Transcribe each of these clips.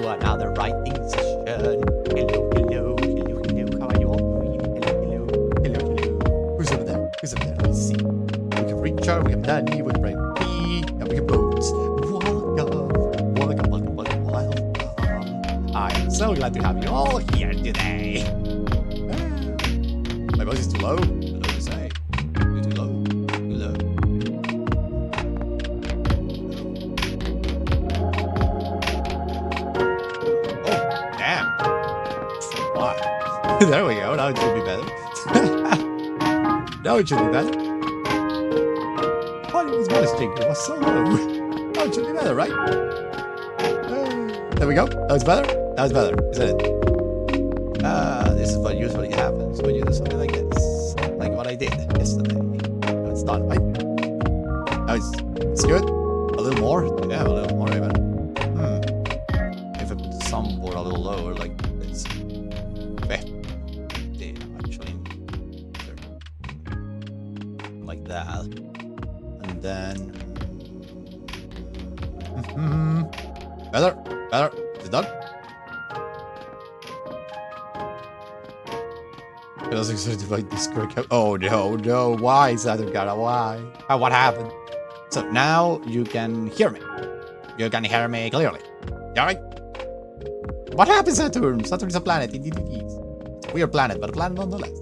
to another writing session. Hello, hello, hello, hello. How are you all doing? Hello, hello, hello, hello. Who's over there? Who's over there? Let's see. We have Richard, we have Danny, we have Brian P, and we have Bones. Welcome, welcome, welcome, welcome, welcome. I'm so glad to have you all here today. My voice is too low. Hello to say. Too low. Too low. Oh, damn. Wow. There we go. Now it should be better. Now it should be better. What was voice jingle? It was so low. Now it should be better, right? There we go. That was better. That was better, isn't it? This is what usually happens when you do something like this. Like what I did yesterday. Now it's done, right? Now it's good. A little more. Yeah, a little more even. If I put the soundboard a little lower, like this. Actually, like that. And then better. Is it done? I was excited to find Discord account. Oh no, why, Satugara? Why? What happened? So now you can hear me. You can hear me clearly. Alright? What happened, Saturn? Saturn is a planet, indeed it is. It's a weird planet, but a planet nonetheless.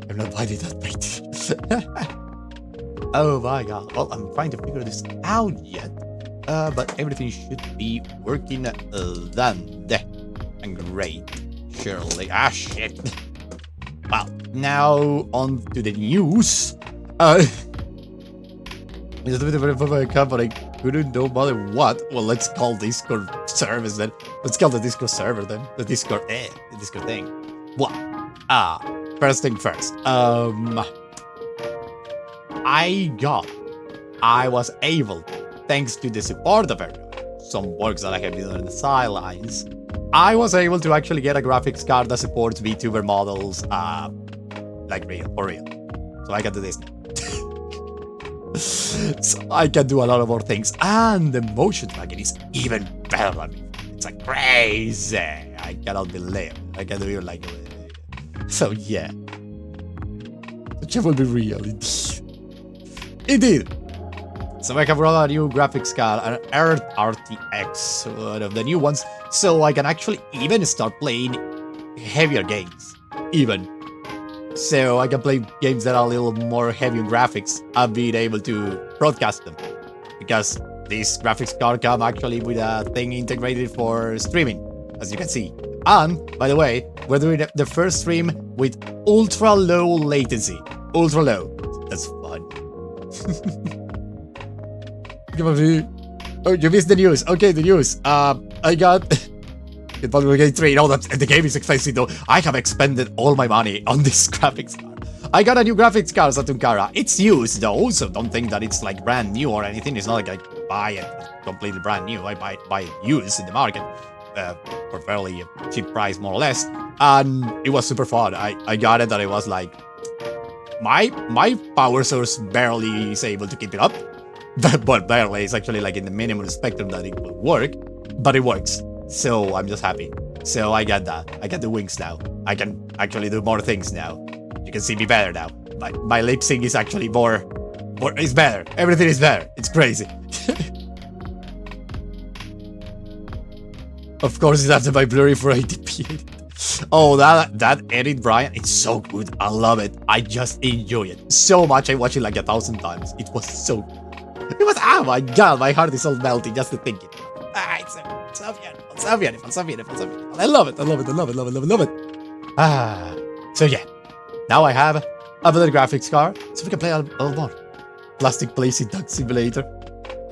I'm not finding that bait. Oh my god. Well, I'm trying to figure this out yet. But everything should be working then. And great. Surely. Ah, shit. Well, now on to the news. It's a bit of a company. Couldn't know about what. Well, let's call Discord service then. Let's call the Discord server then. The Discord thing. Well, first thing first. I was able, thanks to the support of everyone, some works that I have been doing on the sidelines, I was able to actually get a graphics card that supports VTuber models, like for real. So I can do this now. So I can do a lot of more things, and the motion tracking is even better than me. It's like crazy. I cannot believe it. I can do it like, so yeah. The chef will be real, indeed. So I have brought a new graphics card, an Earth RTX, one of the new ones, so I can actually even start playing heavier games, even. So I can play games that are a little more heavy on graphics and being able to broadcast them. Because this graphics card comes actually with a thing integrated for streaming, as you can see. And, by the way, we're doing the first stream with ultra low latency. Ultra low. That's fun. Oh, you missed the news. Okay, the news. I got Baldur's Gate 3. No, the game is expensive though. I have expended all my money on this graphics card. I got a new graphics card, Satunkara. It's used though, so don't think that it's like brand new or anything. It's not like I buy it completely brand new. I buy it used in the market for fairly cheap price, more or less. And it was super fun. I got it, and it was like my power source barely is able to keep it up. But barely, it's actually like in the minimum spectrum that it will work, but it works. So I'm just happy. So I got that. I got the wings now. I can actually do more things now. You can see me better now. My lip sync is actually more it's better. Everything is better. It's crazy. Of course, it's after my blurry for 80p. Oh, that edit, Brian, it's so good. I love it. I just enjoy it so much. I watched it like 1,000 times. It was so good. It was, oh my god, my heart is all melting just to think it. It's so beautiful, so beautiful, so beautiful, so beautiful. I love it, I love it, I love it, love it, love it, love it. So yeah, now I have another graphics card, so we can play a little more. Plastic Place Duck Simulator.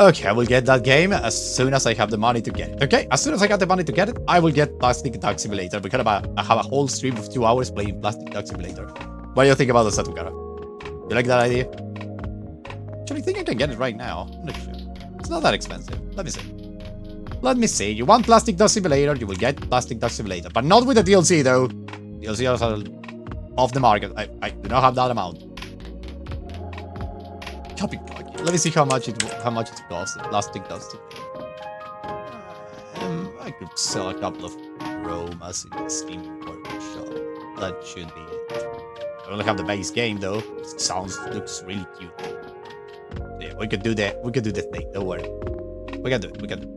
Okay, I will get that game as soon as I have the money to get it. Okay, as soon as I got the money to get it, I will get Plastic Duck Simulator. We're gonna have a whole stream of 2 hours playing Plastic Duck Simulator. What do you think about the Satukara? You like that idea? Actually, I think I can get it right now. I'm not sure. It's not that expensive. Let me see. Let me see. You want Plastic Duck Simulator, you will get Plastic Duck Simulator. But not with the DLC, though. DLC are off the market. I do not have that amount. Copy plug. Let me see how much it costs. Plastic Duck Simulator. I could sell a couple of aromas in the Steam workshop. That should be it. I only have the base game though. Looks really cute. So yeah, we could do the thing. Don't worry. We can do it. We can do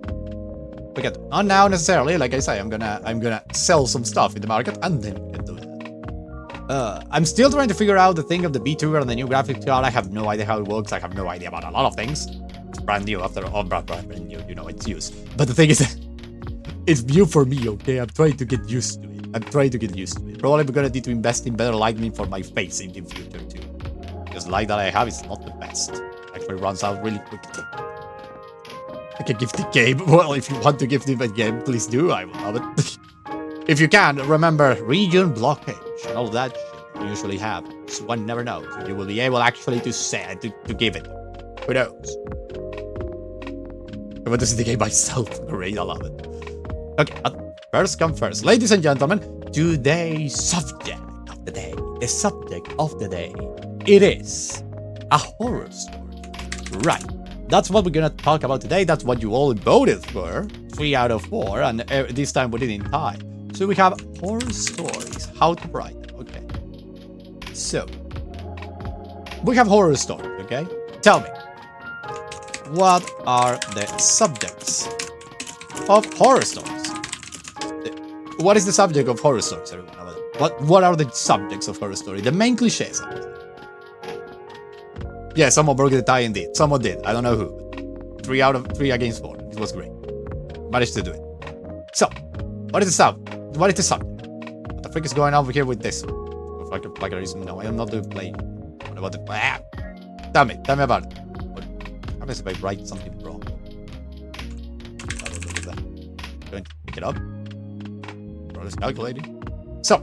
it. Not now necessarily. Like I say, I'm gonna sell some stuff in the market and then we can do that. I'm still trying to figure out the thing of the Vtuber and the new graphics card. I have no idea how it works. I have no idea about a lot of things. It's brand new after all, brand new. You know, it's used. But the thing is, it's new for me. Okay, I'm trying to get used to it. Probably I'm gonna need to invest in better lighting for my face in the future too, because the light that I have is not the best. It actually runs out really quickly. I can give the game. Well, if you want to give the game, please do. I will love it. If you can, remember region blockage and all that shit you usually have. So one never knows. You will be able actually to say to give it. Who knows? I want to see the game myself. Great, I love it. Okay, but first come first. Ladies and gentlemen, today's subject of the day. The subject of the day. It is a horror story. Right. That's what we're gonna talk about today. That's what you all voted for. 3 out of 4, and this time we didn't tie. So we have horror stories. How to write them, okay. So, we have horror stories, okay? Tell me, what are the subjects of horror stories? What is the subject of horror stories, everyone? What are the subjects of horror story? The main cliches. Yeah, someone broke the tie indeed. Someone did. I don't know who. 3 out of 3 against 4. It was great. Managed to do it. So, what is the subject? What is the subject? What the frick is going on over here with this? Like a reason. No, I am not doing play. What about the play? Tell me about it. What happens if I write something wrong? Going to pick it up. Probably calculating. So,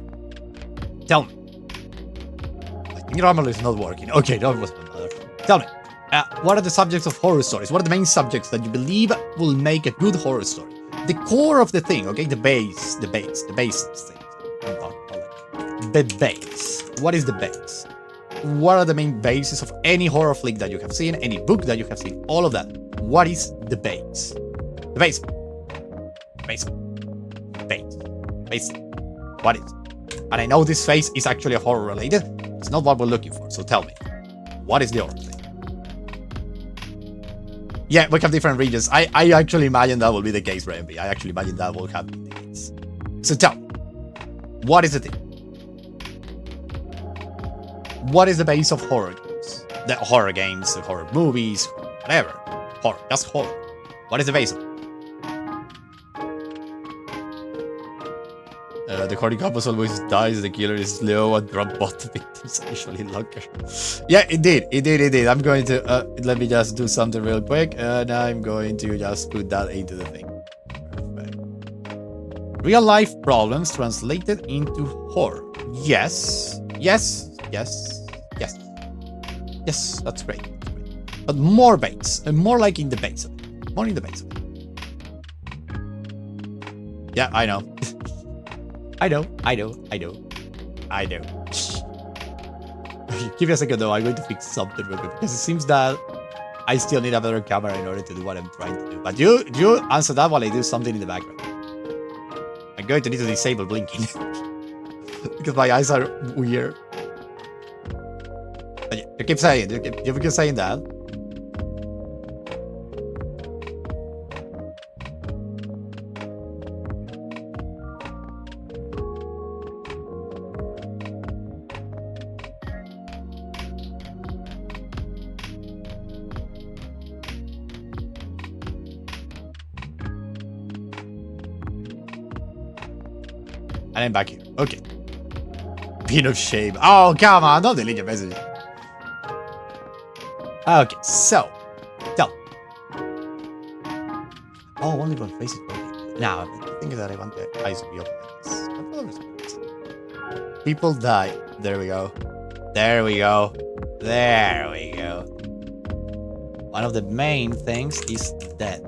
tell me. I think normally it's not working. Okay, that was my mother. Tell me. What are the subjects of horror stories? What are the main subjects that you believe will make a good horror story? The core of the thing, okay? The base thing. The base. What is the base? What are the main bases of any horror flick that you have seen, any book that you have seen, all of that? What is the base? The base. What is? And I know this phase is actually horror related. It's not what we're looking for, so tell me. What is the horror thing? Yeah, we have different regions. I actually imagine that will be the case for MB. I actually imagine that will have been the case. So tell me, what is the thing? What is the base of horror games? The horror games, the horror movies, whatever. Horror, just horror. What is the base of it? The horror couple always dies, the killer is slow, and drop bot victims are usually longer. Yeah, indeed. I'm going to, let me just do something real quick, and I'm going to just put that into the thing. Perfect. Real life problems translated into horror. Yes, that's great. But more base, and more like in the base of it. More in the base of it. Yeah, I know. I know. Give me a second though, I'm going to fix something real quick, because it seems that I still need a better camera in order to do what I'm trying to do. But you answer that while I do something in the background. I'm going to need to disable blinking. Because my eyes are weird. But yeah, you keep saying that. And I'm back here. Okay. Pin of shame. Oh, come on. Don't delete your message. Okay, so. Tell. Oh, only one face is broken. Now, the thing is that I want the eyes to be open like this. People die. There we go. One of the main things is death.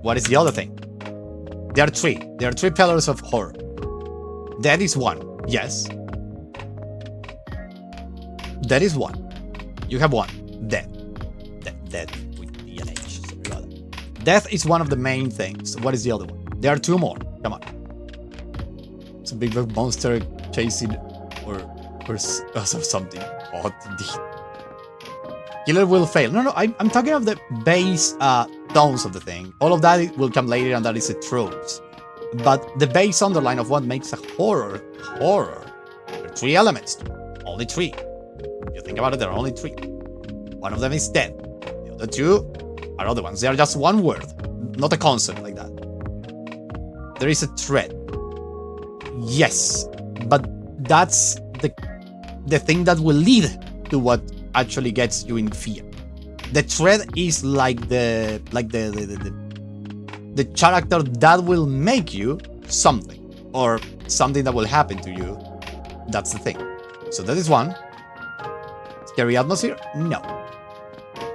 What is the other thing? There are 3. There are 3 pillars of horror. That is 1. Yes. That is 1. You have 1. Death. Death with ENH. Sorry about that. Death is one of the main things. What is the other one? There are 2 more. Come on. It's a big monster chasing or something. Odd indeed. Killer will fail. No, I'm talking of the base tones of the thing. All of that will come later, and that is a tropes. But the base underline of what makes a horror. There are 3 elements. Only 3. If you think about it, there are only 3. One of them is death. The other 2 are other ones. They are just one word, not a concept like that. There is a threat. Yes, but that's the thing that will lead to what actually gets you in fear. The threat is like the character that will make you something, or something that will happen to you. That's the thing. So that is one. Scary atmosphere? No.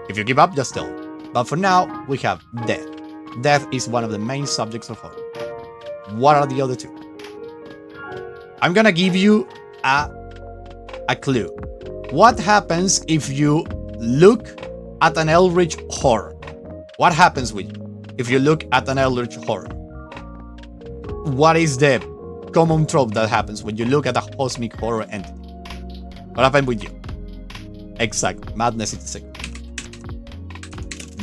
If you give up, just tell. But for now, we have death. Death is one of the main subjects of horror. What are the other 2? I'm gonna give you a clue. What happens if you look at an eldritch horror? What happens with you if you look at an eldritch horror? What is the common trope that happens when you look at a cosmic horror entity? What happened with you? Exactly. Madness is the second.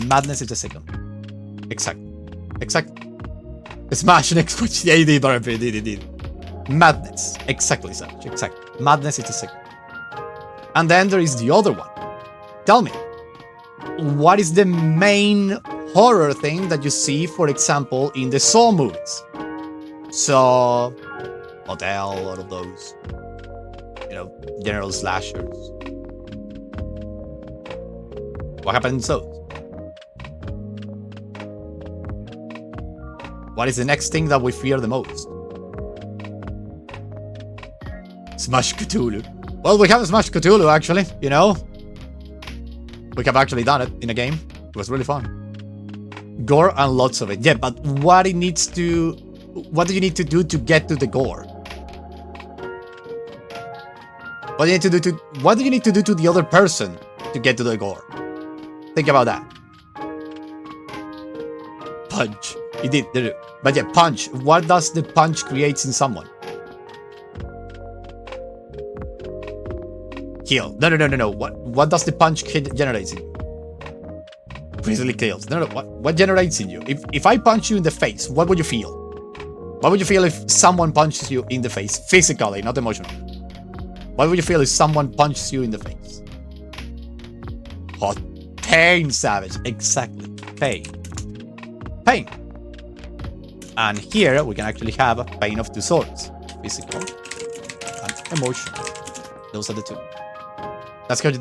Madness is the second. Exactly. Smash next question. Yeah, he did. Madness. Exactly, Savage. Exactly. Madness is the second. And then there is the other one. Tell me, what is the main horror thing that you see, for example, in the Saw movies? Saw, Hotel, all of those. General slashers. What happens in those? What is the next thing that we fear the most? Smash Cthulhu. Well, we have Smash Cthulhu, actually, We have actually done it in a game. It was really fun. Gore and lots of it. Yeah, but what do you need to do to get to the gore? What do you need to do to the other person to get to the gore? Think about that. Punch. He did it. But yeah, punch. What does the punch create in someone? Kill. No. What does the punch generate in you? Easily kills. No. What generates in you? If I punch you in the face, what would you feel? What would you feel if someone punches you in the face? Physically, not emotionally. What would you feel if someone punches you in the face? Hot pain, Savage. Exactly. Pain. And here we can actually have a pain of 2 sorts. Physical and emotional. Those are the 2. That's how you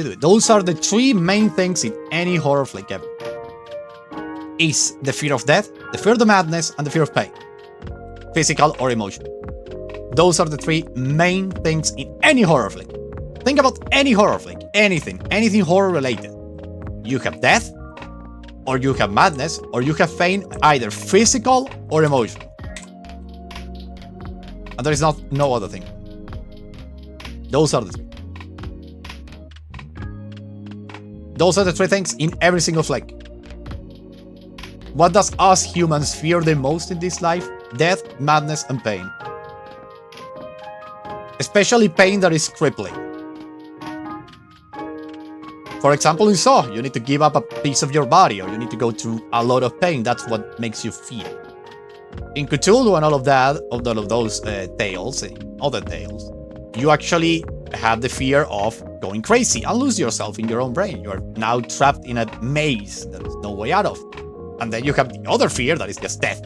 do it. Those are the 3 main things in any horror flick ever. Is the fear of death, the fear of the madness, and the fear of pain. Physical or emotional. Those are the 3 main things in any horror flick. Think about any horror flick. Anything horror related. You have death, or you have madness, or you have pain, either physical or emotional. And there is no other thing. Those are the 3. Those are the 3 things in every single flick. What does us humans fear the most in this life? Death, madness, and pain. Especially pain that is crippling. For example, in Saw, you need to give up a piece of your body, or you need to go through a lot of pain. That's what makes you fear. In Cthulhu and all of those tales, other tales, you actually have the fear of going crazy and lose yourself in your own brain. You are now trapped in a maze that there's no way out of. And then you have the other fear that is just death.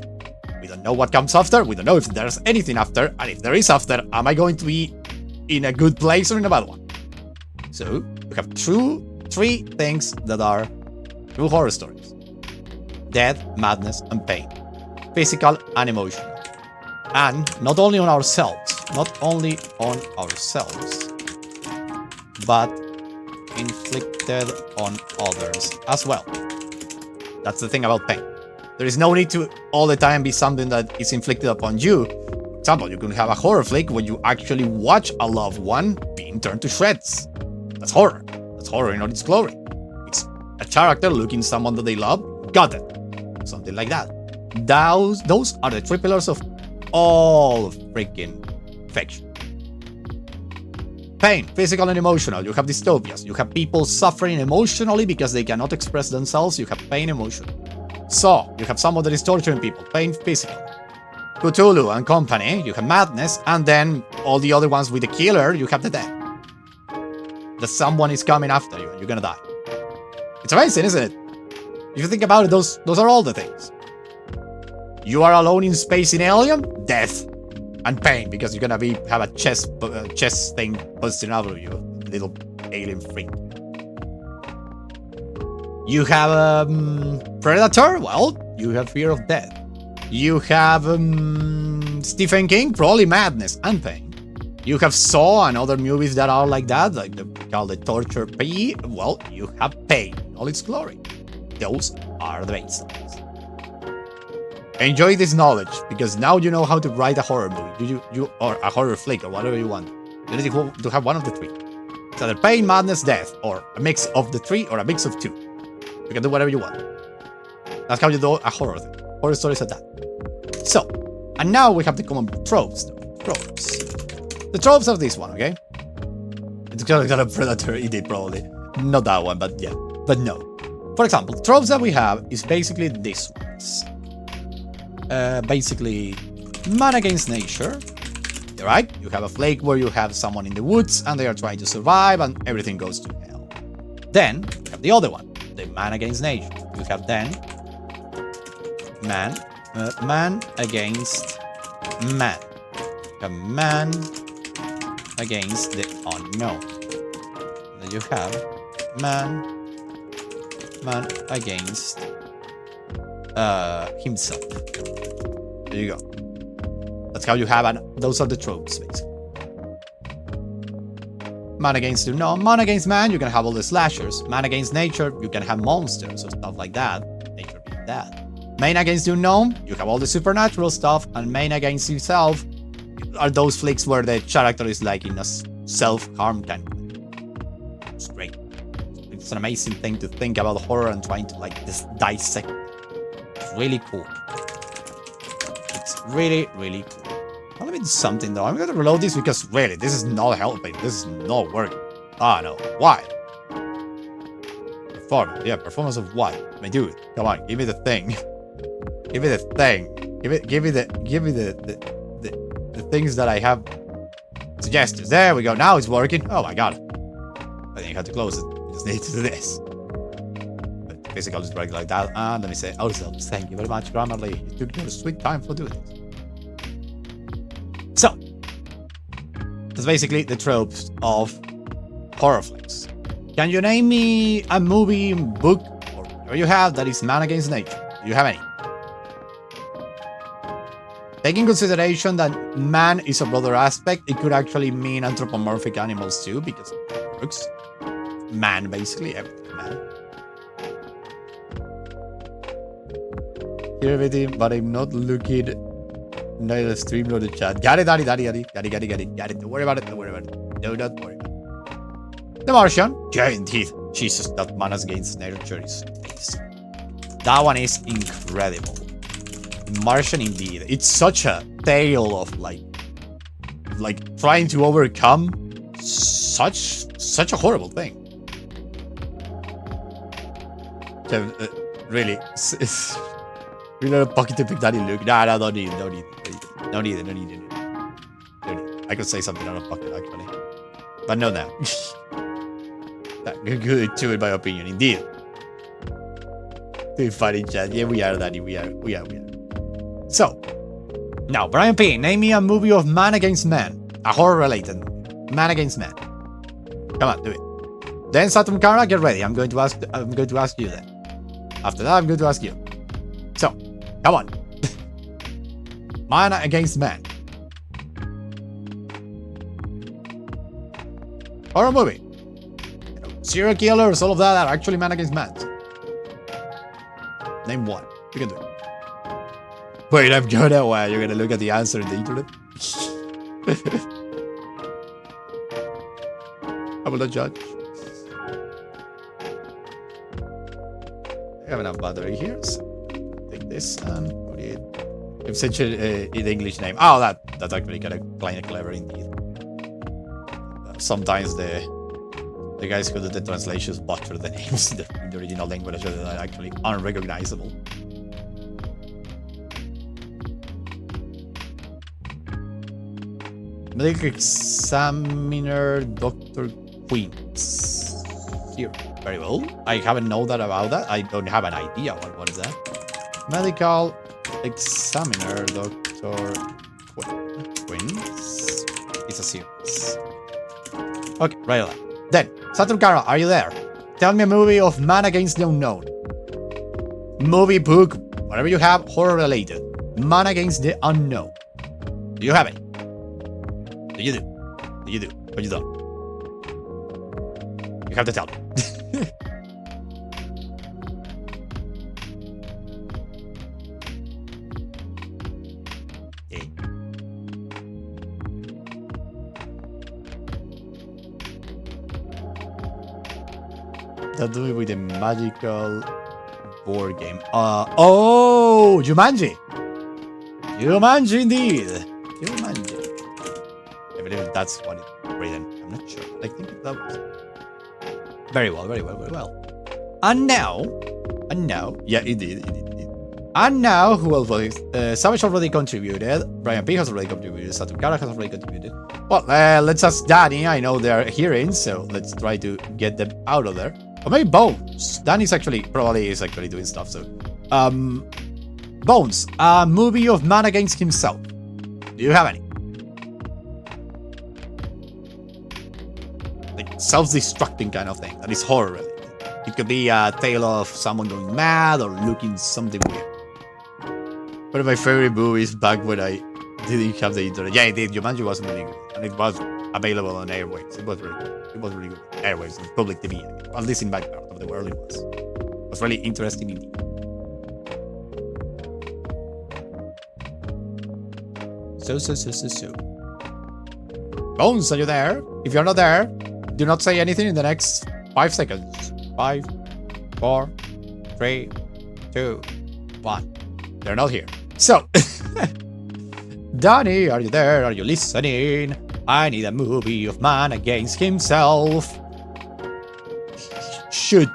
We don't know what comes after. We don't know if there's anything after. And if there is after, am I going to be in a good place or in a bad one? So we have 3 things that are true horror stories. Death, madness, and pain. Physical and emotional. And not only on ourselves, but inflicted on others as well. That's the thing about pain. There is no need to all the time be something that is inflicted upon you. For example, you can have a horror flick when you actually watch a loved one being turned to shreds. That's horror. That's horror in all its glory. It's a character looking at someone that they love. Got it. something like that. Those are the three pillars of all freaking fiction. Pain, physical and emotional. You have dystopias. You have people suffering emotionally because they cannot express themselves. You have pain emotional. So, you have someone that is torturing people. Pain physical. Cthulhu and company. You have madness. And then all the other ones with the killer, you have the death. That someone is coming after you and you're gonna die. It's amazing, isn't it? If you think about it, those are all the things. You are alone in space in Alien, death. And pain, because you're gonna have a chest thing busting out of you, little alien freak. You have Predator, well, you have fear of death. You have Stephen King, probably madness and pain. You have Saw and other movies that are like that, like called the torture P. Well, you have pain in all its glory. Those are the baselines. Enjoy this knowledge, because now you know how to write a horror movie, or a horror flick, or whatever you want. You need to have one of the three. It's either pain, madness, death, or a mix of the three, or a mix of two. You can do whatever you want. That's how you do a horror thing. Horror stories are that. So, and now we have the common tropes. The tropes of this one, okay? It's got a Predator ED probably. Not that one, but yeah. But no. For example, tropes that we have is basically this ones. Basically, man against nature. Right? You have a flake where you have someone in the woods and they are trying to survive and everything goes to hell. Then, you have the other one, the man against nature. You have then man against man. You have man against the unknown. Then you have man against himself. There you go. That's how you have, and those are the tropes, basically. Man against man against man, you can have all the slashers. Man against nature, you can have monsters or stuff like that. Nature being that. Man against the unknown, you have all the supernatural stuff, and man against yourself are those flicks where the character is like in a self-harm kind of thing. It's great. It's an amazing thing to think about horror and trying to like just dissect it. It's really cool. It's really, really cool. Now, let me do something though. I'm gonna reload this because really, this is not helping. This is not working. Ah, no. Why? Performance. Yeah, performance of what? My dude, come on, give me the thing. Give me the thing. Give me the things that I have suggested. There we go. Now it's working. Oh my god. I think I have to close it. I just need to do this. But basically, I'll just break like that. And let me say also, thank you very much, Grammarly. You took your sweet time for doing this. So, that's basically the tropes of horror flicks. Can you name me a movie, book, or whatever you have that is man against nature? Do you have any? Taking consideration that man is a broader aspect, it could actually mean anthropomorphic animals too, because it works. Man, basically, everything man. Here everything, but I'm not looking neither the stream nor the chat. Got it. Got it. Don't worry about it. Do not worry about it. The Martian. Yeah, indeed. Jesus, that man against nature is amazing. That one is incredible. Martian indeed. It's such a tale of like trying to overcome such a horrible thing. So, really, it's really a pocket to pick that in look. Nah, don't need it. I could say something out of pocket actually, but no, now. Good to it, my opinion, indeed. Doing fine in chat. Yeah, we are, Daddy. We are. So, now, Brian P, name me a movie of man against man. A horror-related movie. Man against man. Come on, do it. Then, Saturn Kara, get ready. I'm going to ask you then. After that, I'm going to ask you. So, come on. Man against man. Horror movie. Serial killers, all of that are actually man against man. Name one. You can do it. Wait, I'm gonna. Well, you're gonna look at the answer in the internet. I will not judge. I have enough battery here, so take this and put it. It's such an English name. Oh, that's actually kind of clever indeed. Sometimes the guys who do the translations butcher the names in the original language that are actually unrecognizable. Medical Examiner Dr. Queens. Here. Very well. I haven't known that about that. I don't have an idea what is that. Medical Examiner Dr. Queens. It's a series. Okay, right on. Then, Saturn Cara, are you there? Tell me a movie of Man Against the Unknown. Movie, book, whatever you have, horror related. Man Against the Unknown. Do you have it? Do you do? Do you do? Or you don't? You have to tell me. Okay. That do it with a magical board game. Oh, Jumanji! Jumanji indeed! Jumanji. I believe that's what it's written. I'm not sure. I think that was... Very well, very well, very well. And now... Yeah, indeed. And now, who else was it? Savage already contributed. Brian P has already contributed. Saturn Cara has already contributed. Well, let's ask Danny. I know they're hearing, so let's try to get them out of there. Or maybe Bones. Danny's probably is doing stuff, so... Bones. A movie of man against himself. Do you have any? Like, self-destructing kind of thing. That is horror related. It could be a tale of someone going mad or looking something weird. One of my favorite movies back when I didn't have the internet. Yeah, it did. Jumanji wasn't really good. And it was available on Airwaves. It was really good. It was really good. Airwaves, and public TV. At least in my part of the world, it was. It was really interesting indeed. So. Bones, are you there? If you're not there, do not say anything in the next 5 seconds. 5, 4, 3, 2, 1. They're not here. So, Danny, are you there? Are you listening? I need a movie of man against himself. Shoot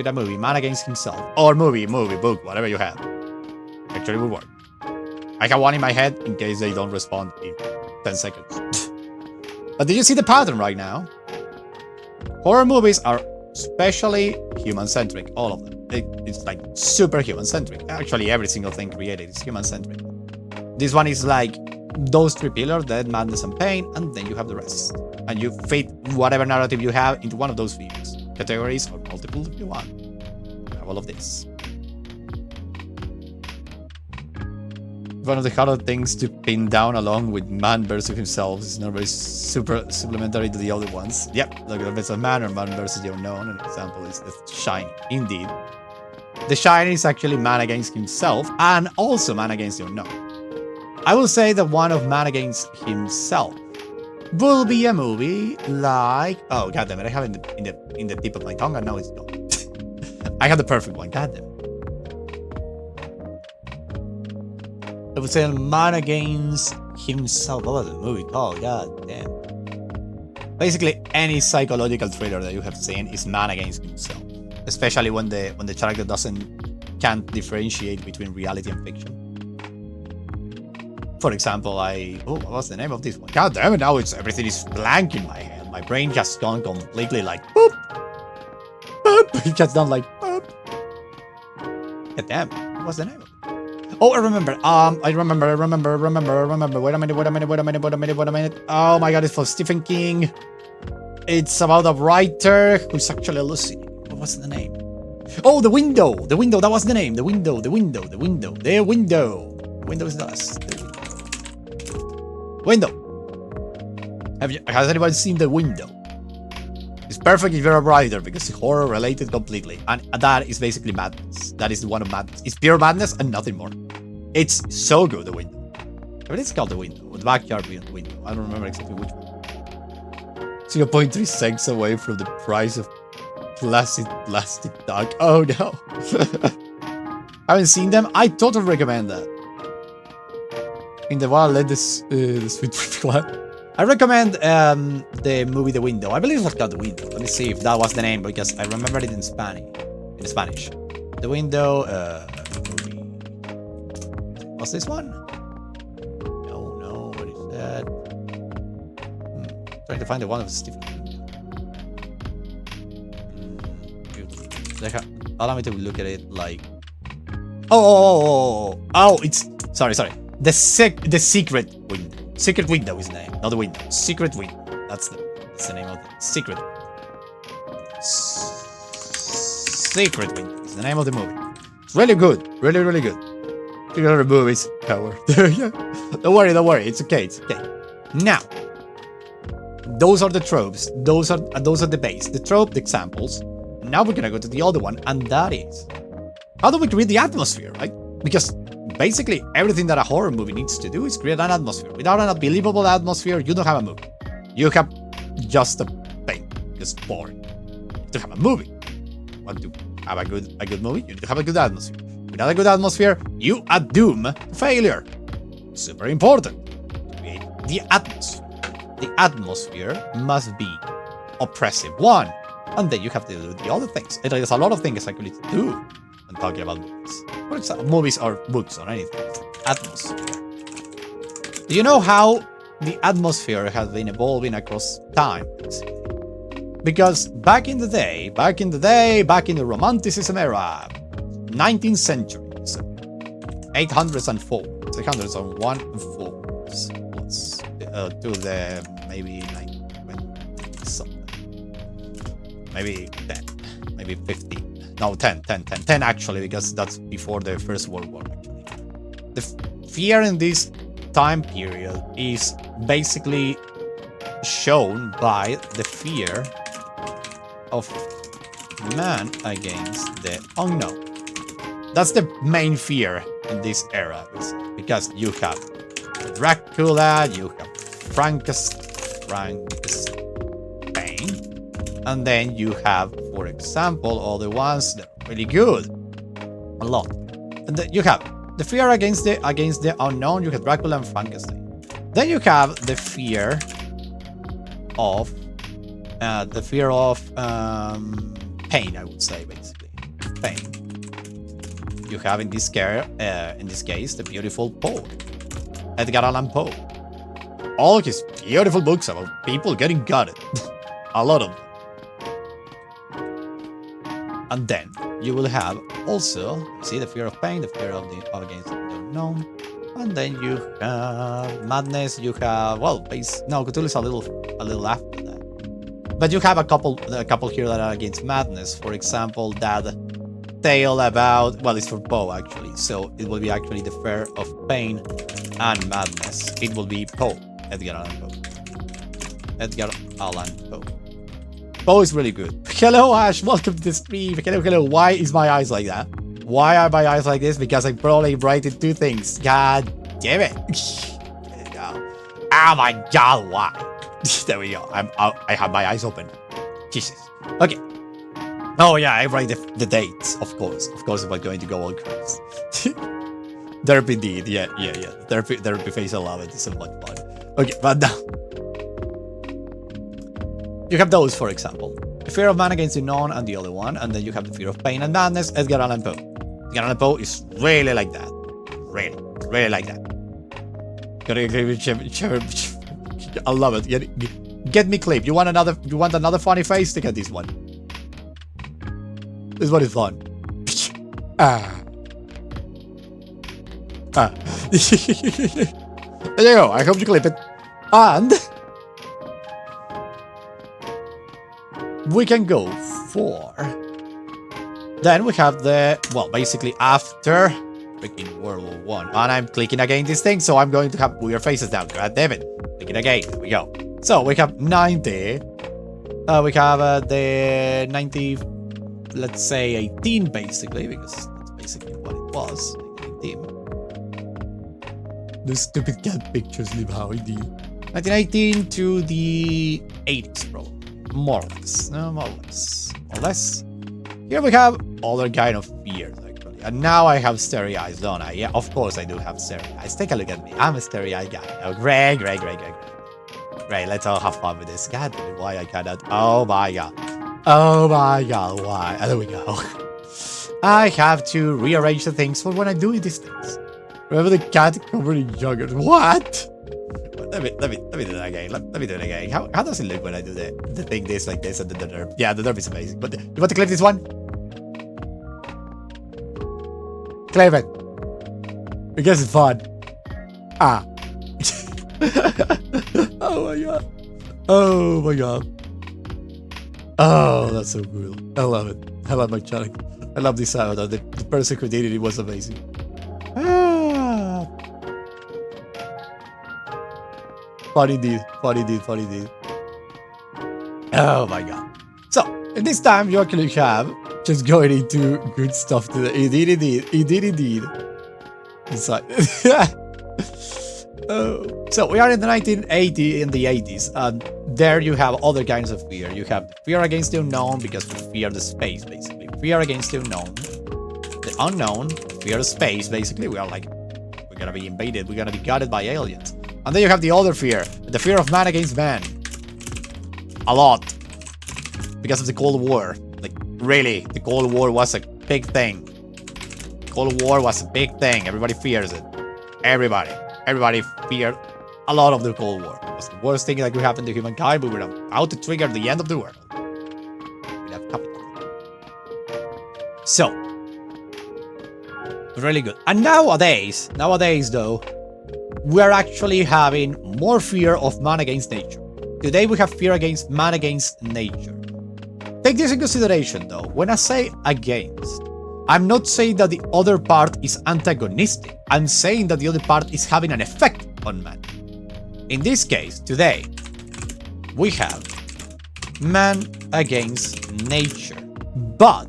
a movie, man against himself. Or movie, book, whatever you have. Actually will work. I have one in my head in case they don't respond in 10 seconds. But did you see the pattern right now? Horror movies are especially human-centric, all of them. It's like super human-centric. Actually, every single thing created is human-centric. This one is like those 3 pillars, death, madness, and pain, and then you have the rest. And you fit whatever narrative you have into one of those fields. Categories or multiple if you want. You have all of this. One of the harder things to pin down along with man versus himself is not very super supplementary to the other ones. Yep, look at the man or man versus the unknown. An example is the Shining. Indeed. The Shining is actually man against himself and also man against the unknown. I will say that one of man against himself will be a movie like... Oh, goddammit, I have it in the tip of my tongue and now it's gone. I have the perfect one, goddammit. I would say a man against himself. What was the movie called? God damn. Basically, any psychological thriller that you have seen is man against himself. Especially when the character can't differentiate between reality and fiction. For example, what was the name of this one? God damn it, now everything is blank in my head. My brain has gone completely like boop. Boop. It just done like boop. God damn it. What was the name of it? Oh, I remember. I remember. Wait a minute. Oh my god, it's for Stephen King. It's about a writer who's actually hallucinating. What was the name? Oh, The Window. The Window, that was the name. The Window. The Window is us. Window. Has anyone seen The Window? It's perfect if you're a writer because it's horror related completely. And that is basically madness. That is one of madness. It's pure madness and nothing more. It's so good, The Window. I mean, it's called The Window. The backyard beyond the window. I don't remember exactly which one. 0.3 cents away from the price of plastic dog. Oh no. Haven't seen them. I totally recommend that. In the wild, let this sweet flag. I recommend the movie The Window. I believe it was called The Window. Let me see if that was the name because I remember it in Spanish. The Window movie. What's this one? No, what is that? Trying to find the one of Stephen. Allow me to look at it like. Oh! It's sorry. The secret window. Secret window is the name, not the window. Secret window. That's the name of the secret. Secret window is the name of the movie. It's really good. Really good. Check out the movies. Cover. Yeah. Don't worry. It's okay. Now, those are the tropes. Those are the base. The trope, the examples. Now we're gonna go to the other one, and that is how do we create the atmosphere, right? Because basically everything that a horror movie needs to do is create an atmosphere. Without an unbelievable atmosphere, you don't have a movie. You have just a pain. It's boring. To have a movie. Want to have a good movie? You need to have a good atmosphere. Without a good atmosphere, you are doomed to failure. Super important. Create the atmosphere. The atmosphere must be oppressive. One. And then you have to do the other things. There's a lot of things actually to do when talking about movies. For example, movies or books or anything. Atmosphere. Do you know how the atmosphere has been evolving across time? Because back in the Romanticism era, 19th century, 800s and 400s, 600s and 1 and 4s, to the maybe 1920 something. Maybe 10, maybe 15. No, 10 actually, because that's before the First World War, actually. The fear in this time period is basically shown by the fear of man against the unknown. That's the main fear in this era, because you have Dracula, you have Frankenstein, and then you have, for example, all the ones that are really good. A lot. And then you have the fear against the unknown, you have Dracula and Frankenstein. Then you have the fear of pain, I would say, basically. Pain. You have in this case, the beautiful Poe. Edgar Allan Poe. All his beautiful books about people getting gutted. A lot of them. And then you will have also, see, the fear of pain, the fear of against the unknown, and then you have madness. You have Cthulhu is a little after that, but you have a couple here that are against madness. For example, that tale about it's for Poe actually, so it will be actually the fear of pain and madness. It will be Poe, Edgar Allan Poe. Poe is really good. Hello, Ash. Welcome to the stream. Hello. Why is my eyes like that? Why are my eyes like this? Because I probably brightened 2 things. God damn it. Oh my god, why? There we go. I have my eyes open. Jesus. Okay. Oh yeah, I write the dates. Of course, we're going to go all crazy. Therapy indeed. Yeah. Therapy face. I love it. It's so much fun. Okay, but now. You have those, for example. The fear of man against the unknown and the other one, and then you have the fear of pain and madness, Edgar Allan Poe. Edgar Allan Poe is really like that. Really like that. I love it. Get me clip. You want another funny face? Look at this one. This one is fun. There you go. I hope you clip it. And we can go for. Then we have basically after freaking World War I. And I'm clicking again this thing, so I'm going to have weird faces now. God damn it. Clicking again. There we go. So we have 90. We have the 90, let's say 18 basically, because that's basically what it was. 18. The stupid cat pictures live how indeed. 1918 to the 80s, probably. More or less. No, more or less. Here we have other kind of fears, actually. And now I have starry eyes, don't I? Yeah, of course I do have starry eyes. Take a look at me. I'm a starry eyed guy. Oh, great. Great, let's all have fun with this. God, why I cannot? Oh my god. Oh my god, why? There we go. I have to rearrange the things for when I do these things. Remember the cat covered in yogurt? What? Let me do that again. Let me do it again. How does it look when I do the thing this like this and the derp? Yeah, the derp is amazing. But you want to clip this one? Clip it. Because it's fun. Ah. Oh my god. Oh my god. Oh, that's so cool. I love it. I love my channel. I love this sound. The person who did it was amazing. Ah. Funny indeed. Oh my god. So, in this time, you actually have just going into good stuff today. He did indeed. Inside. So we are in the 1980s, in the 80s, and there you have other kinds of fear. You have fear against the unknown because we fear the space, basically. Fear against the unknown, fear of space, basically. We are like, we're gonna be invaded, we're gonna be gutted by aliens. And then you have the other fear, the fear of man against man. A lot. Because of the Cold War. Like, really, the Cold War was a big thing. Cold War was a big thing. Everybody fears it. Everybody feared a lot of the Cold War. It was the worst thing that could happen to humankind. We were about to trigger the end of the world. So, really good. And nowadays though, we're actually having more fear of man against nature. Today we have fear against man against nature. Take this in consideration though. When I say against, I'm not saying that the other part is antagonistic. I'm saying that the other part is having an effect on man. In this case, today, we have man against nature, but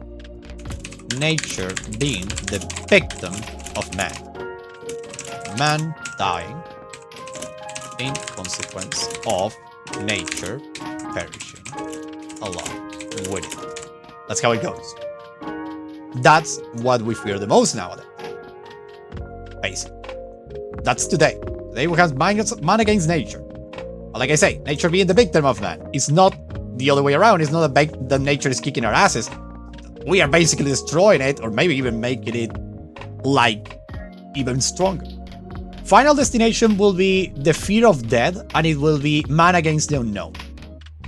nature being the victim of man. Man dying in consequence of nature perishing along with it. That's how it goes. That's what we fear the most nowadays. Basically. That's today. Today we have man against nature. Like I say, nature being the victim of man. It's not the other way around. It's not that nature is kicking our asses. We are basically destroying it, or maybe even making it, like, even stronger. Final destination will be the fear of death, and it will be man against the unknown.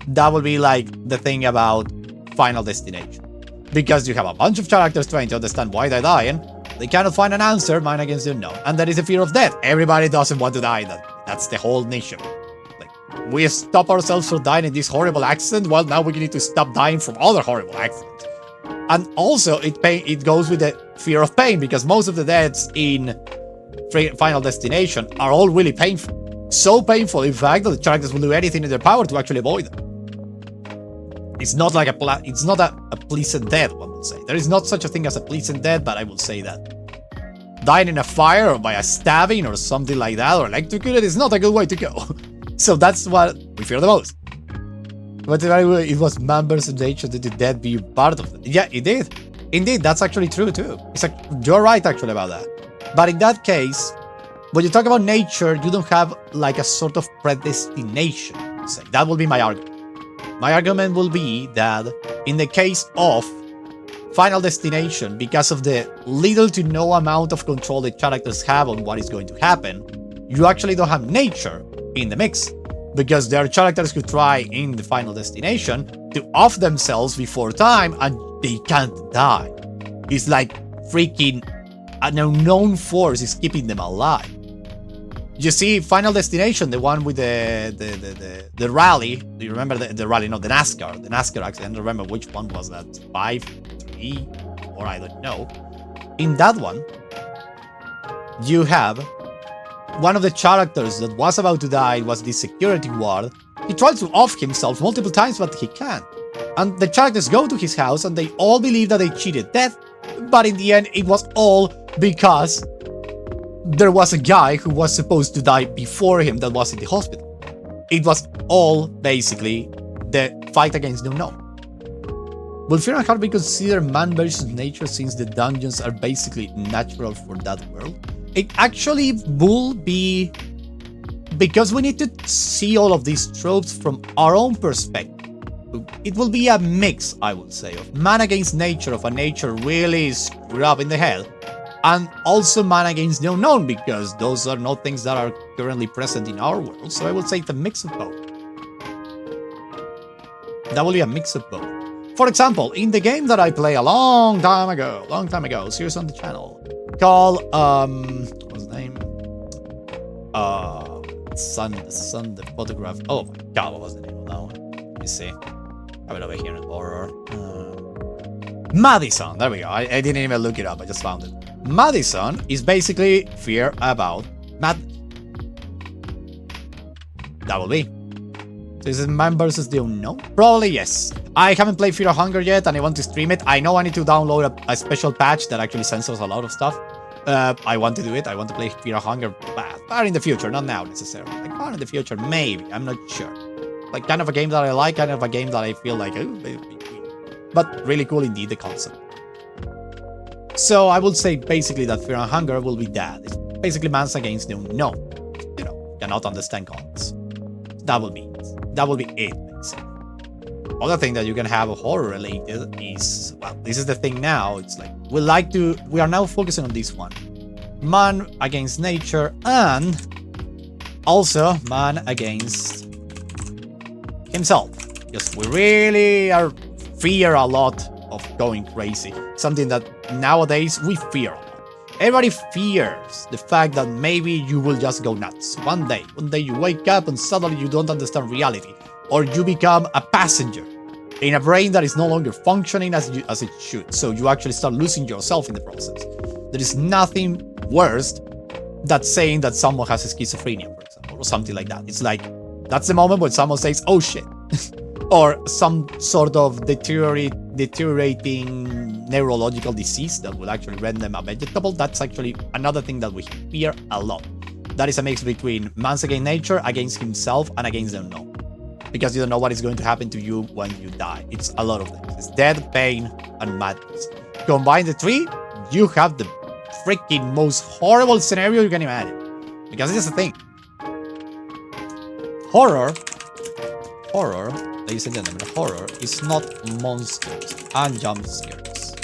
That will be, like, the thing about Final Destination. Because you have a bunch of characters trying to understand why they're dying, they cannot find an answer, man against the unknown. And that is the fear of death. Everybody doesn't want to die. That's the whole niche. Like, we stop ourselves from dying in this horrible accident, well, now we need to stop dying from other horrible accidents. And also, it goes with the fear of pain, because most of the deaths in Final Destination are all really painful. So painful, in fact, that the characters will do anything in their power to actually avoid them. It's not like it's not a pleasant death, one would say. There is not such a thing as a pleasant death, but I will say that dying in a fire or by a stabbing or something like that, or electrocuted, is not a good way to go. So that's what we fear the most. But anyway, it was man versus nature, did the death be part of it? Yeah, it did. Indeed, that's actually true too. It's like, you're right actually about that. But in that case, when you talk about nature, you don't have like a sort of predestination. Say. That will be my argument. My argument will be that in the case of Final Destination, because of the little to no amount of control the characters have on what is going to happen, you actually don't have nature in the mix. Because there are characters who try in the Final Destination to off themselves before time and they can't die. It's like freaking an unknown force is keeping them alive. You see, Final Destination, the one with the rally. Do you remember the rally? No, the NASCAR. The NASCAR accident. I don't remember which one was that. 5, 3, or I don't know. In that one, you have one of the characters that was about to die was the security guard. He tried to off himself multiple times, but he can't. And the characters go to his house and they all believe that they cheated death. But in the end, it was all because there was a guy who was supposed to die before him that was in the hospital. It was all basically the fight against the unknown. Will fear and hunger be considered man versus nature since the dungeons are basically natural for that world? It actually will be, because we need to see all of these tropes from our own perspective. It will be a mix, I would say, of man against nature, of a nature really screwed up in the head, and also man against the unknown, because those are not things that are currently present in our world. So I would say it's a mix of both. That will be a mix of both. For example, in the game that I play a long time ago, series on the channel, called what's the name? Sun, the photograph. Oh my god, what was the name of that one? Let me see. I have it over here in horror. Madison. There we go. I didn't even look it up. I just found it. Madison is basically fear about madness. That will be. So is it man versus the unknown? Probably yes. I haven't played Fear of Hunger yet, and I want to stream it. I know I need to download a special patch that actually censors a lot of stuff. I want to do it. I want to play Fear of Hunger, but in the future, not now necessarily. Like, far in the future, maybe. I'm not sure. Like, kind of a game that I like, kind of a game that I feel like, oh, but really cool indeed, the concept. So I would say basically that Fear and Hunger will be that. It's basically man's against the unknown. You know, cannot understand comics. That will be it, basically. Other thing that you can have horror related is, well, this is the thing now. It's like, we are now focusing on this one. Man against nature, and also man against himself. Because we really fear a lot of going crazy. Something that nowadays we fear a lot. Everybody fears the fact that maybe you will just go nuts. One day you wake up and suddenly you don't understand reality. Or you become a passenger in a brain that is no longer functioning as it should. So you actually start losing yourself in the process. There is nothing worse than saying that someone has schizophrenia, for example, or something like that. It's like, that's the moment when someone says, oh shit. Or some sort of deteriorating neurological disease that will actually render them a vegetable. That's actually another thing that we fear a lot. That is a mix between man's against nature, against himself, and against the unknown. Because you don't know what is going to happen to you when you die. It's a lot of things. It's death, pain, and madness. Combine the three, you have the freaking most horrible scenario you can imagine. Because this is the thing. Horror, ladies and gentlemen, horror is not monsters and jump scares.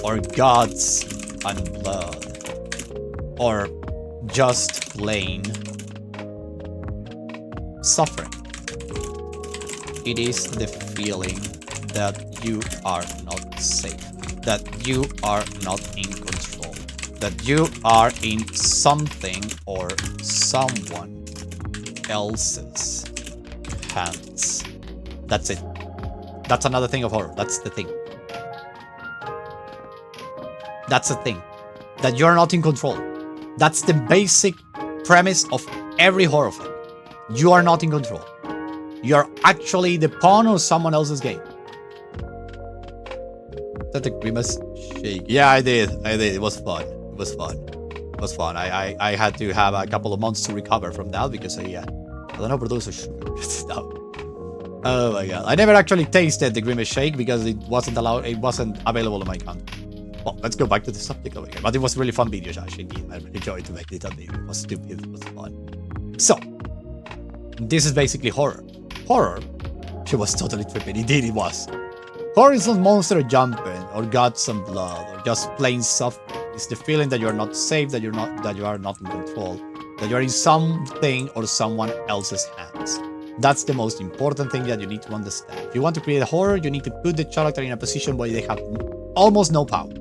Or gods and blood. Or just plain suffering. It is the feeling that you are not safe, that you are not in control, that you are in something or someone else's hands. That's it. That's another thing of horror. That's the thing. That's the thing. That you're not in control. That's the basic premise of every horror film. You are not in control. You're actually the pawn of someone else's game. Is that the grimace shake? Yeah, I did. It was fun. I had to have a couple of months to recover from that because I don't know, producer stuff. Oh my god. I never actually tasted the grimace shake because it wasn't available on my account. Well, let's go back to the subject over here. But it was a really fun video, actually. I really enjoyed to make it. It was stupid. It was fun. So, this is basically horror. Horror, she was totally tripping. Indeed, it was. Horror is not monster jumping, or guts and blood, or just plain suffering. It's the feeling that you're not safe, that you are not in control, that you're in something or someone else's hands. That's the most important thing that you need to understand. If you want to create a horror, you need to put the character in a position where they have almost no power.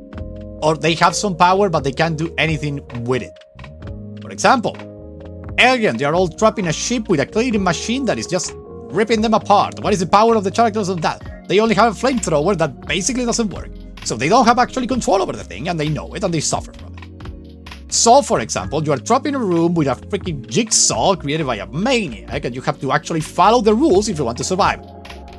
Or they have some power, but they can't do anything with it. For example, Alien, they are all trapped in a ship with a cleaning machine that is just ripping them apart. What is the power of the characters on that? They only have a flamethrower that basically doesn't work. So they don't have actually control over the thing, and they know it, and they suffer from it. So, for example, you are trapped in a room with a freaking jigsaw created by a maniac, and you have to actually follow the rules if you want to survive.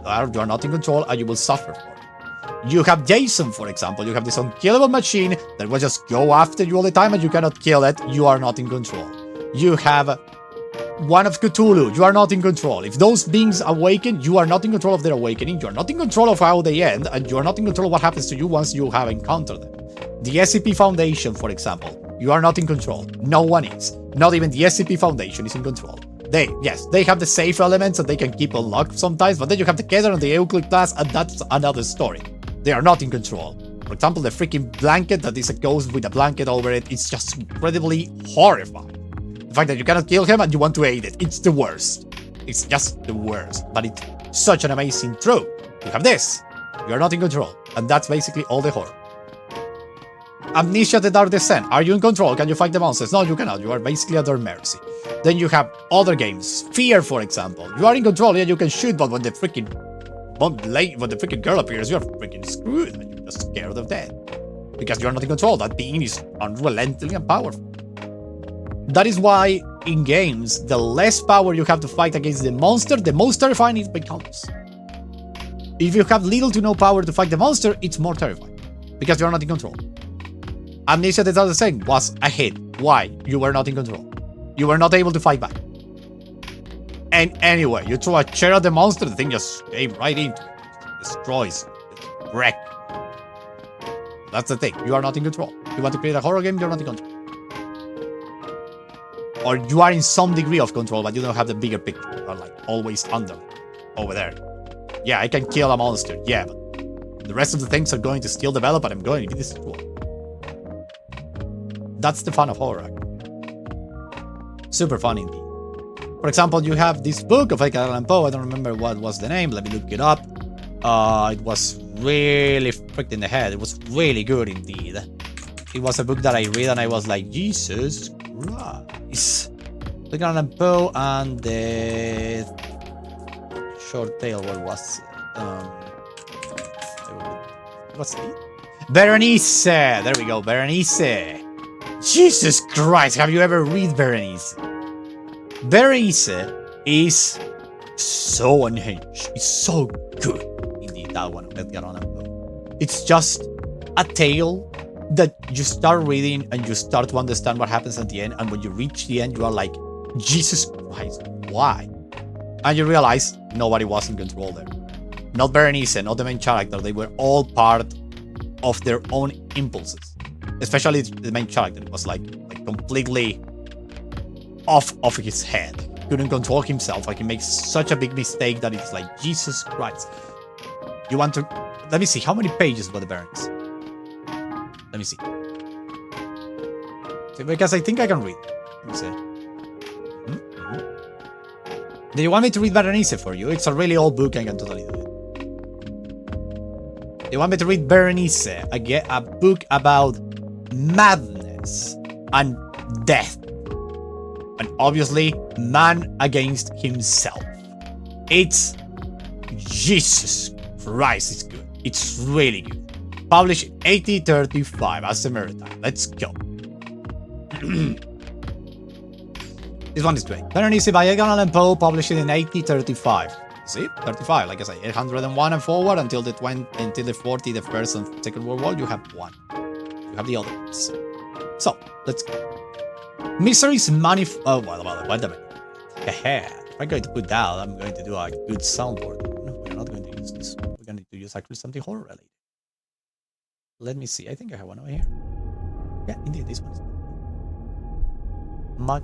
Or you are not in control, and you will suffer for it. You have Jason, for example. You have this unkillable machine that will just go after you all the time, and you cannot kill it. You are not in control. You have one of Cthulhu, you are not in control. If those beings awaken, you are not in control of their awakening, you are not in control of how they end, and you are not in control of what happens to you once you have encountered them. The SCP Foundation, for example, you are not in control. No one is. Not even the SCP Foundation is in control. They have the safe elements that they can keep unlocked sometimes, but then you have the Keter and the Euclid class, and that's another story. They are not in control. For example, the freaking blanket that is a ghost with a blanket over it, it's just incredibly horrifying. The fact that you cannot kill him and you want to aid it, it's the worst. It's just the worst, but it's such an amazing trope. You have this, you are not in control, and that's basically all the horror. Amnesia: The Dark Descent. Are you in control? Can you fight the monsters? No, you cannot. You are basically at their mercy. Then you have other games. Fear, for example. You are in control, yeah, you can shoot, but when the freaking girl appears, you're freaking screwed, and you're just scared of death. Because you're not in control. That being is unrelenting and powerful. That is why, in games, the less power you have to fight against the monster, the most terrifying it becomes. If you have little to no power to fight the monster, it's more terrifying. Because you're not in control. Amnesia: The Dark Descent was a hit. Why? You were not in control. You were not able to fight back. And anyway, you throw a chair at the monster, the thing just came right into it. Destroys. Wreck. That's the thing. You are not in control. You want to create a horror game, you're not in control. Or you are in some degree of control, but you don't have the bigger picture. You are like always under. Over there. Yeah, I can kill a monster. Yeah, but the rest of the things are going to still develop and I'm going to be destroyed. That's the fun of horror. Super fun indeed. For example, you have this book of Edgar Allan Poe. I don't remember what was the name. Let me look it up. It was really fricked in the head. It was really good indeed. It was a book that I read and I was like, Jesus Christ. Edgar Allan Poe and the short tale. What was what's it? Berenice. There we go. Berenice. Jesus Christ, have you ever read Berenice? Berenice is so unhinged. It's so good. Indeed, that one of Edgar Allan Poe. It's just a tale that you start reading and you start to understand what happens at the end. And when you reach the end, you are like, Jesus Christ, why? And you realize nobody was in control there. Not Berenice, not the main character. They were all part of their own impulses. Especially the main character was like completely off of his head. Couldn't control himself. Like he makes such a big mistake that it's like, Jesus Christ. You want to... Let me see. How many pages were the Barons? Let me see. Because I think I can read. Let me see. Do you want me to read Berenice for you? It's a really old book. I can totally do it. Do you want me to read Berenice? A book about madness and death. And obviously, man against himself. It's... Jesus Christ, it's good. It's really good. Published in 1835 as a maritime. Let's go. This one is great. Berenice by Edgar Allan Poe, published in 1835. See? 35, like I say, 801 and forward until the 40, the First and Second World War, you have one. You have the other ones. So, let's go. Misery's manifold... Oh, wait a minute. If I'm going to put that, I'm going to do a good soundboard. No, we're not going to use this. We're going to use actually something horror related. Let me see. I think I have one over here. Yeah, indeed, this one is much.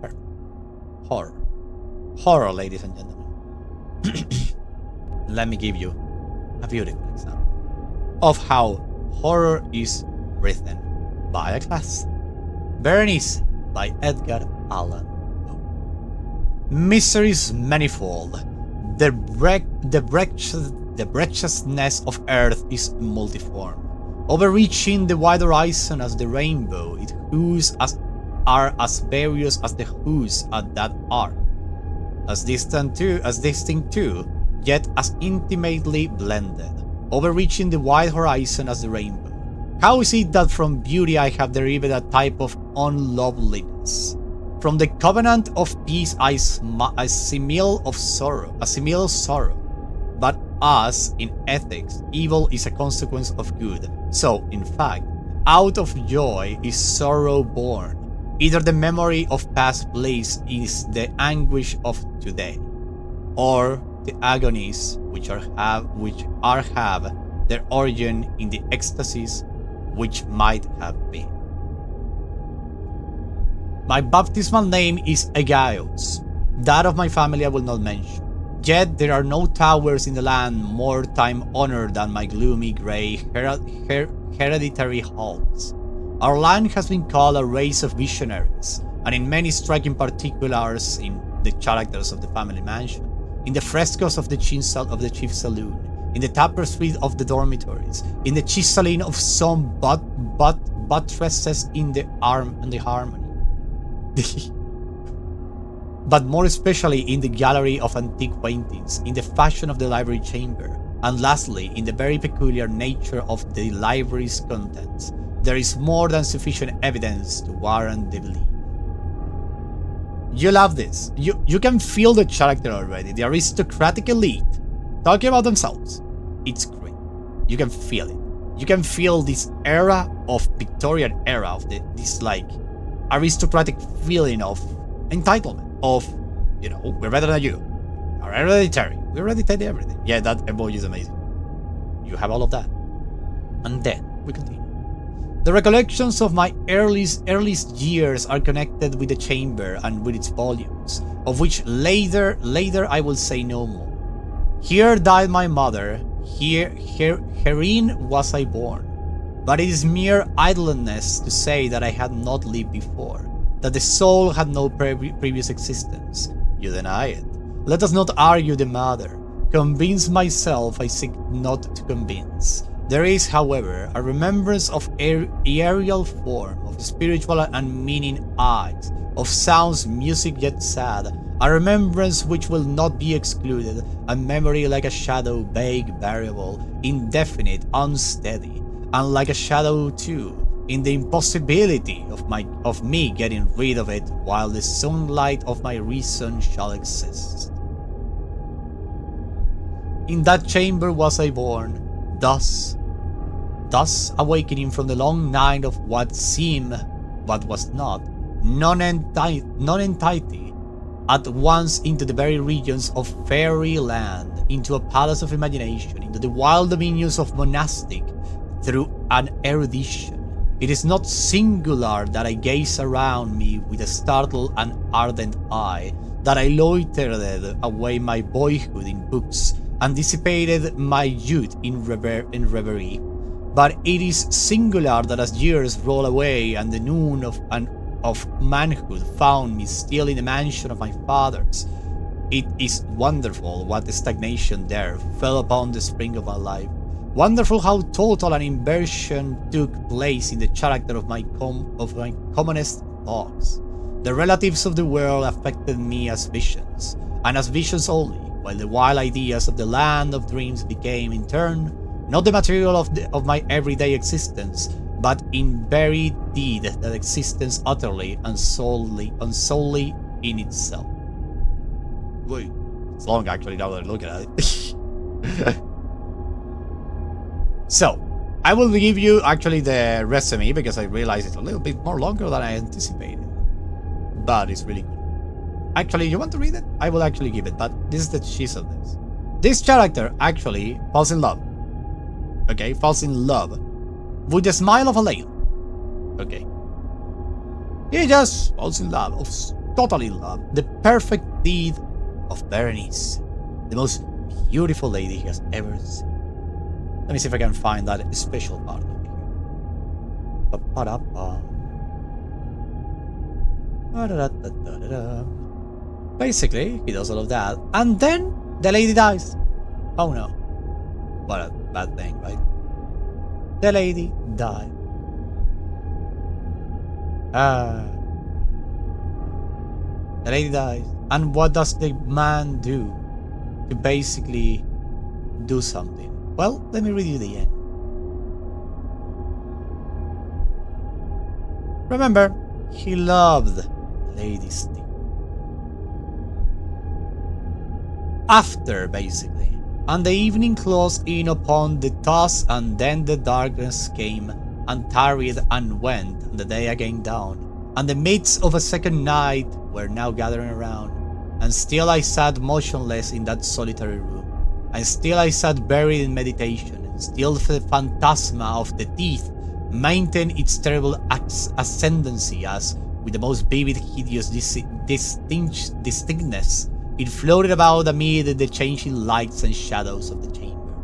Perfect. Horror. Horror, ladies and gentlemen. Let me give you a beautiful example of how horror is written by a class. Berenice by Edgar Allan Poe. Misery's manifold. The wretchedness of earth is multiform. Overreaching the wide horizon as the rainbow, its hues are as various as the hues that are. As distinct too, yet as intimately blended. Overreaching the wide horizon as the rainbow. How is it that from beauty I have derived a type of unloveliness? From the covenant of peace I assimil sorrow. But as in ethics, evil is a consequence of good. So, in fact, out of joy is sorrow born. Either the memory of past bliss is the anguish of today, or the agonies which are have their origin in the ecstasies which might have been. My baptismal name is Aegaeus. That of my family I will not mention. Yet there are no towers in the land more time-honored than my gloomy grey hereditary halls. Our line has been called a race of visionaries, and in many striking particulars in the characters of the family mansion, in the frescoes of the chief saloon, in the tapestry of the dormitories, in the chiseling of some buttresses in the harmony. But more especially in the gallery of antique paintings, in the fashion of the library chamber, and lastly, in the very peculiar nature of the library's contents, there is more than sufficient evidence to warrant the belief. You love this. You can feel the character already, the aristocratic elite, talking about themselves. It's great. You can feel it. You can feel this era of Victorian era of this like aristocratic feeling of entitlement, of, you know, we're better than you, are hereditary, we already did everything. Yeah, that emoji is amazing. You have all of that. And then we continue. The recollections of my earliest years are connected with the chamber and with its volumes, of which later I will say no more. Here died my mother, herein was I born. But it is mere idleness to say that I had not lived before, that the soul had no previous existence. You deny it. Let us not argue the matter. Convince myself I seek not to convince. There is, however, a remembrance of aerial form, of spiritual and meaning eyes, of sounds, music yet sad, a remembrance which will not be excluded, a memory like a shadow, vague, variable, indefinite, unsteady, and like a shadow too, in the impossibility of me getting rid of it while the sunlight of my reason shall exist. In that chamber was I born, thus awakening from the long night of what seemed, but was not, non-entity, at once into the very regions of fairyland, into a palace of imagination, into the wild dominions of monastic, through an erudition. It is not singular that I gaze around me with a startled and ardent eye, that I loitered away my boyhood in books, and dissipated my youth in reverie. But it is singular that as years roll away and the noon of manhood found me still in the mansion of my fathers, it is wonderful what stagnation there fell upon the spring of my life. Wonderful how total an inversion took place in the character of my commonest thoughts. The relatives of the world affected me as visions, and as visions only, while the wild ideas of the land of dreams became, in turn, not the material of my everyday existence, but in very deed that existence utterly and solely in itself. Wait, it's long actually now that I look at it. So, I will give you actually the resume because I realize it's a little bit more longer than I anticipated. But it's really good. Actually, you want to read it? I will actually give it, but this is the gist of this. This character actually falls in love. Okay, falls in love with the smile of a lady. Okay. He just falls in love, totally in love. The perfect deed of Berenice. The most beautiful lady he has ever seen. Let me see if I can find that special part of it. Basically, he does all of that, and then the lady dies. Oh no. What a bad thing, right? The lady died. The lady dies. And what does the man do to basically do something? Well, let me read you the end. Remember, he loved Lady Steve. After, basically, and the evening closed in upon the task, and then the darkness came, and tarried and went, and the day again down, and the midst of a second night were now gathering around, and still I sat motionless in that solitary room, and still I sat buried in meditation, and still the phantasma of the teeth maintained its terrible ascendancy as, with the most vivid, hideous distinctness, it floated about amid the changing lights and shadows of the chamber.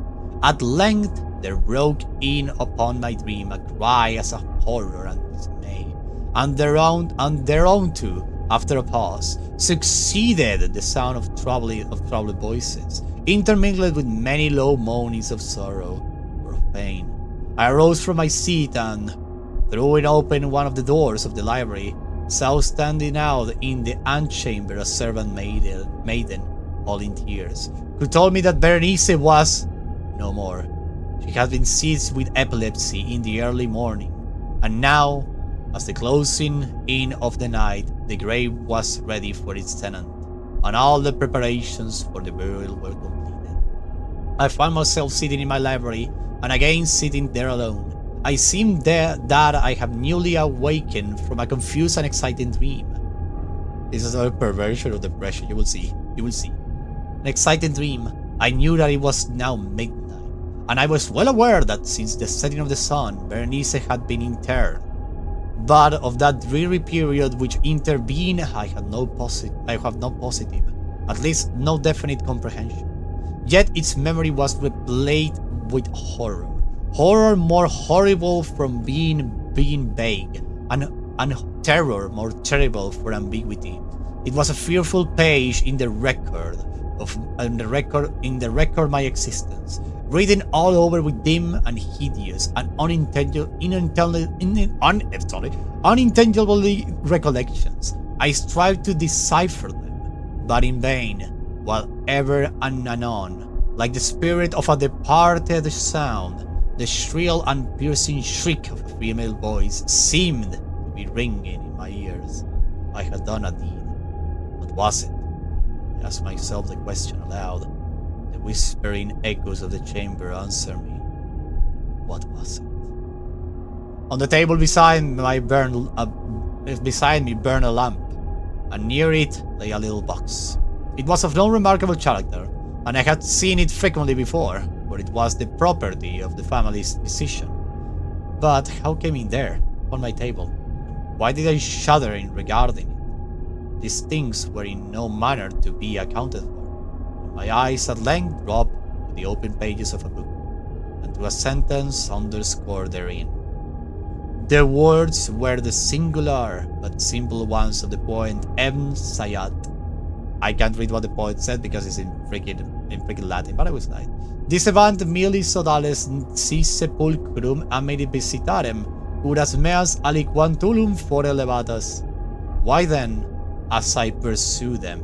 At length there broke in upon my dream a cry as of horror and dismay, and thereon too, after a pause, succeeded the sound of troubled voices, intermingled with many low moanings of sorrow or of pain. I arose from my seat and, throwing open one of the doors of the library, saw standing out in the antechamber a servant maiden, all in tears, who told me that Berenice was no more. She had been seized with epilepsy in the early morning, and now, as the closing in of the night, the grave was ready for its tenant, and all the preparations for the burial were completed. I found myself sitting in my library, and again sitting there alone. I seemed that I have newly awakened from a confused and exciting dream. This is a perversion of depression, you will see. An exciting dream. I knew that it was now midnight, and I was well aware that since the setting of the sun, Berenice had been interred. But of that dreary period which intervened, I have no positive, at least no definite comprehension. Yet its memory was replete with horror. Horror more horrible from being vague, and terror more terrible for ambiguity. It was a fearful page in the record my existence, written all over with dim and hideous and unintelligible recollections. I strived to decipher them, but in vain, while ever and anon, like the spirit of a departed sound, the shrill and piercing shriek of a female voice seemed to be ringing in my ears. I had done a deed. What was it? I asked myself the question aloud. The whispering echoes of the chamber answered me. What was it? On the table beside me burned a lamp, and near it lay a little box. It was of no remarkable character, and I had seen it frequently before, for it was the property of the family's decision. But how came it there, on my table? Why did I shudder in regarding it? These things were in no manner to be accounted for, and my eyes at length dropped to the open pages of a book, and to a sentence underscored therein. The words were the singular but simple ones of the poet ENvtubers. I can't read what the poet said because it's in freaking Latin, but I will say. Dicebant mihi sodales si sepulchrum amedi visitarem, curas meas aliquantulum fore levatas. Why then, as I pursue them,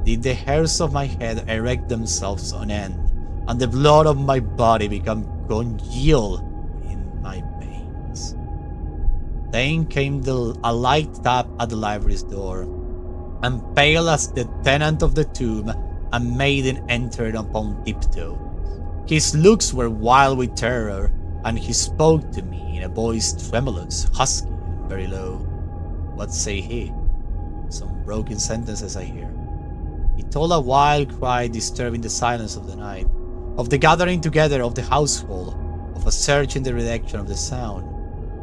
did the hairs of my head erect themselves on end, and the blood of my body become congealed in my veins? Then came a light tap at the library's door, and pale as the tenant of the tomb, a maiden entered upon tiptoe. His looks were wild with terror, and he spoke to me in a voice tremulous, husky, and very low. What say he? Some broken sentences I hear. He told a wild cry disturbing the silence of the night, of the gathering together of the household, of a search in the direction of the sound,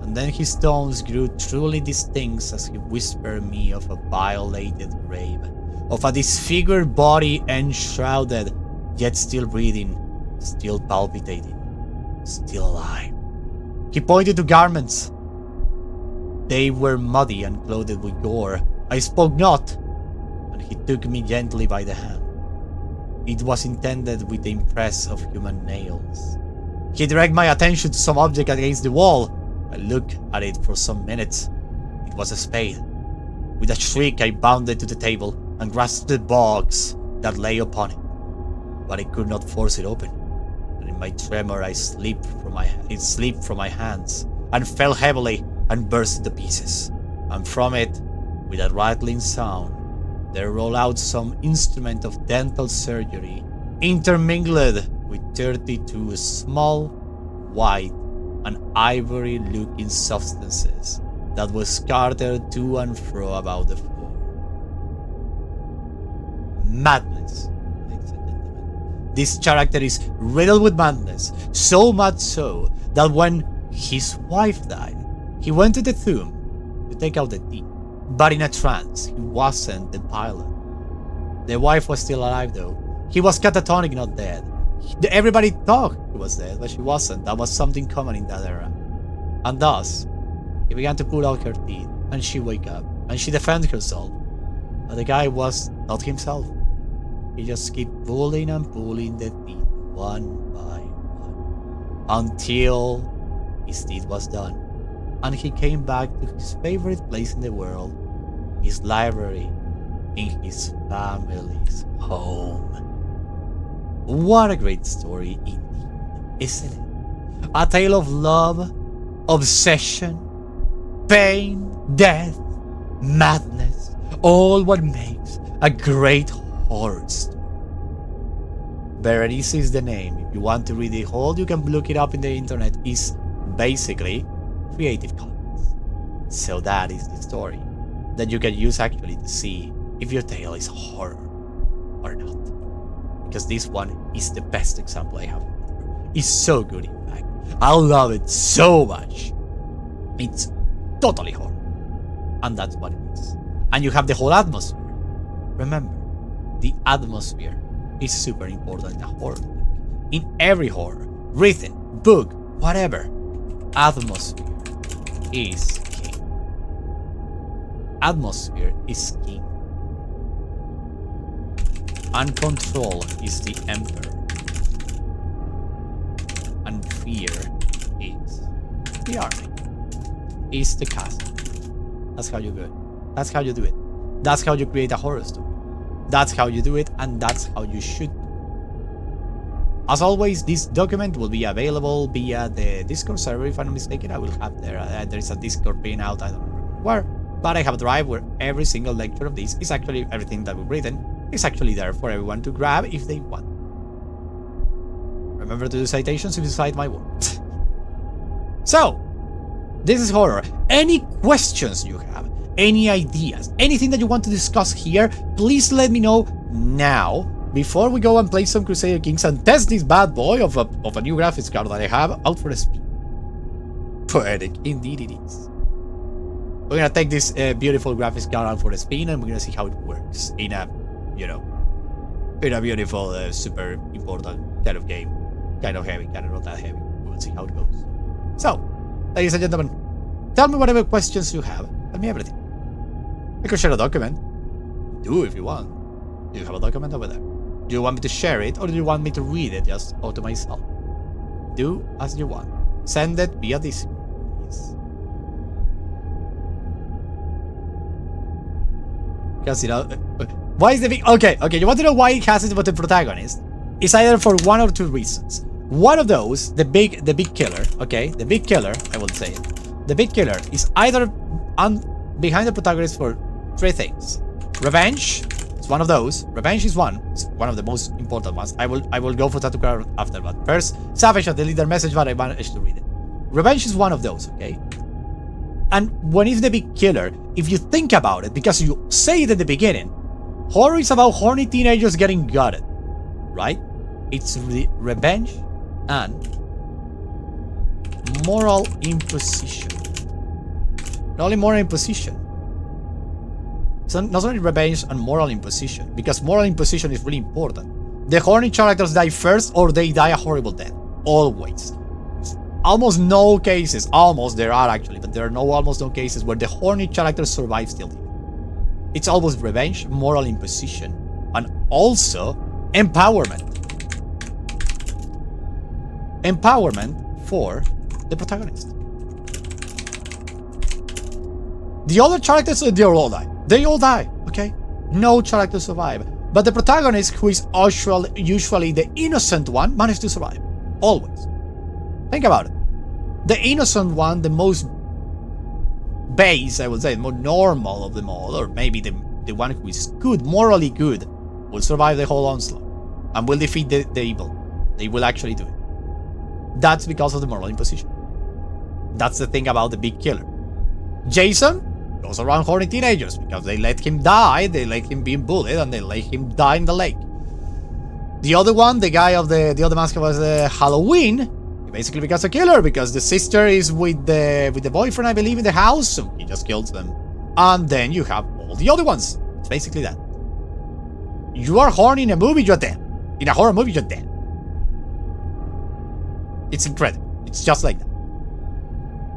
and then his tones grew truly distinct as he whispered me of a violated grave, of a disfigured body enshrouded, yet still breathing, still palpitating, still alive. He pointed to garments. They were muddy and clothed with gore. I spoke not, and he took me gently by the hand. It was intended with the impress of human nails. He directed my attention to some object against the wall. I looked at it for some minutes. It was a spade. With a shriek I bounded to the table and grasped the box that lay upon it. But I could not force it open, and in my tremor it slipped from my hands, and fell heavily and burst into pieces. And from it, with a rattling sound, there rolled out some instrument of dental surgery, intermingled with 32 small, white, and ivory-looking substances that was scattered to and fro about the floor. Madness, ladies and gentlemen. This character is riddled with madness, so much so that when his wife died, he went to the tomb to take out the teeth, but in a trance. He wasn't the pilot. The wife was still alive though. He was catatonic, not dead. Everybody thought he was dead, but she wasn't. That was something common in that era. And thus, he began to pull out her teeth, and she woke up, and she defended herself. But the guy was not himself. He just kept pulling and pulling the teeth, one by one, until his deed was done. And he came back to his favorite place in the world, his library, in his family's home. What a great story indeed, isn't it? A tale of love, obsession, pain, death, madness, all what makes a great horror story. Berenice is the name. If you want to read it whole, you can look it up in the internet. It's basically Creative Commons. So that is the story that you can use actually to see if your tale is horror or not. Because this one is the best example I have. It's so good, in fact. I love it so much. It's totally horror. And that's what it is. And you have the whole atmosphere. Remember, the atmosphere is super important in a horror book. In every horror, written, book, whatever, atmosphere is king. Atmosphere is king. And control is the emperor. And fear is the army. Is the castle. That's how you do it. That's how you do it. That's how you create a horror story. That's how you do it, and that's how you should do it. As always, this document will be available via the Discord server. If I'm not mistaken, I will have there is a Discord pin out, I don't remember where, but I have a drive where every single lecture of this is actually everything that we've written is actually there for everyone to grab if they want. Remember to do citations if you cite my words. So, this is horror. Any questions you have, any ideas, anything that you want to discuss here, please let me know now before we go and play some Crusader Kings and test this bad boy of a new graphics card that I have out for a spin. Poetic, indeed it is. We're gonna take this beautiful graphics card out for a spin and we're gonna see how it works in a, in a beautiful, super important kind of game. Kind of heavy, kind of not that heavy. We'll see how it goes. So, ladies and gentlemen, tell me whatever questions you have. Tell me everything. I could share a document. Do if you want. Do you have a document over there? Do you want me to share it, or do you want me to read it just all to myself? Do as you want. Send it via Discord, please. Because, why is the big... Okay, you want to know why it has it about the protagonist? It's either for one or two reasons. One of those, the big killer, okay? The big killer, I will say it. The big killer is either behind the protagonist for three things. Revenge is one of those. Revenge is one. It's one of the most important ones. I will go for tattoo card after, but first, Savage had deleted their message, but I managed to read it. Revenge is one of those, okay? And when it's the big killer, if you think about it, because you say it at the beginning, horror is about horny teenagers getting gutted, right? It's revenge and moral imposition. Not only moral imposition. So not only revenge and moral imposition, because moral imposition is really important. The horny characters die first or they die a horrible death. Always. Almost no cases, there are actually, but there are almost no cases where the horny characters survive still. It's always revenge, moral imposition, and also empowerment. Empowerment for the protagonist. The other characters, they all die. They all die, okay? No characters survive. But the protagonist, who is usually the innocent one, managed to survive. Always. Think about it. The innocent one, the most base, I would say, more normal of them all, or maybe the one who is good, morally good, will survive the whole onslaught and will defeat the evil. They will actually do it. That's because of the moral imposition. That's the thing about the big killer. Jason goes around horning teenagers because they let him die, they let him be bullied, and they let him die in the lake. The other one, the guy of the other mask was Halloween, he basically becomes a killer because the sister is with the boyfriend, I believe, in the house, so he just kills them. And then you have all the other ones. It's basically that. You are horny in a movie, you're dead. In a horror movie, you're dead. It's incredible. It's just like that.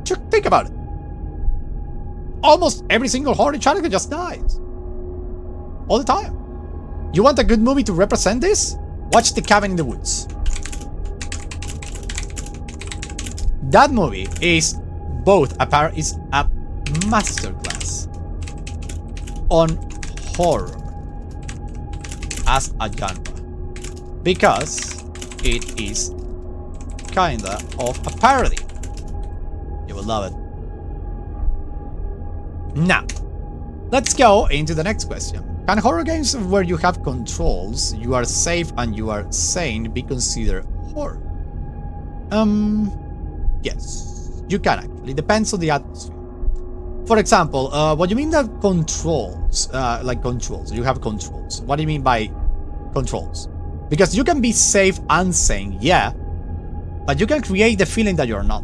Just think about it. Almost every single horny character just dies. All the time. You want a good movie to represent this? Watch The Cabin in the Woods. That movie is both a masterclass on horror as a genre, because it is kinda of a parody. You will love it. Now, let's go into the next question. Can horror games where you have controls, you are safe and you are sane be considered horror? Yes, you can actually. Depends on the atmosphere. For example, what do you mean that controls, like controls, you have controls. What do you mean by controls? Because you can be safe and sane, yeah, but you can create the feeling that you're not,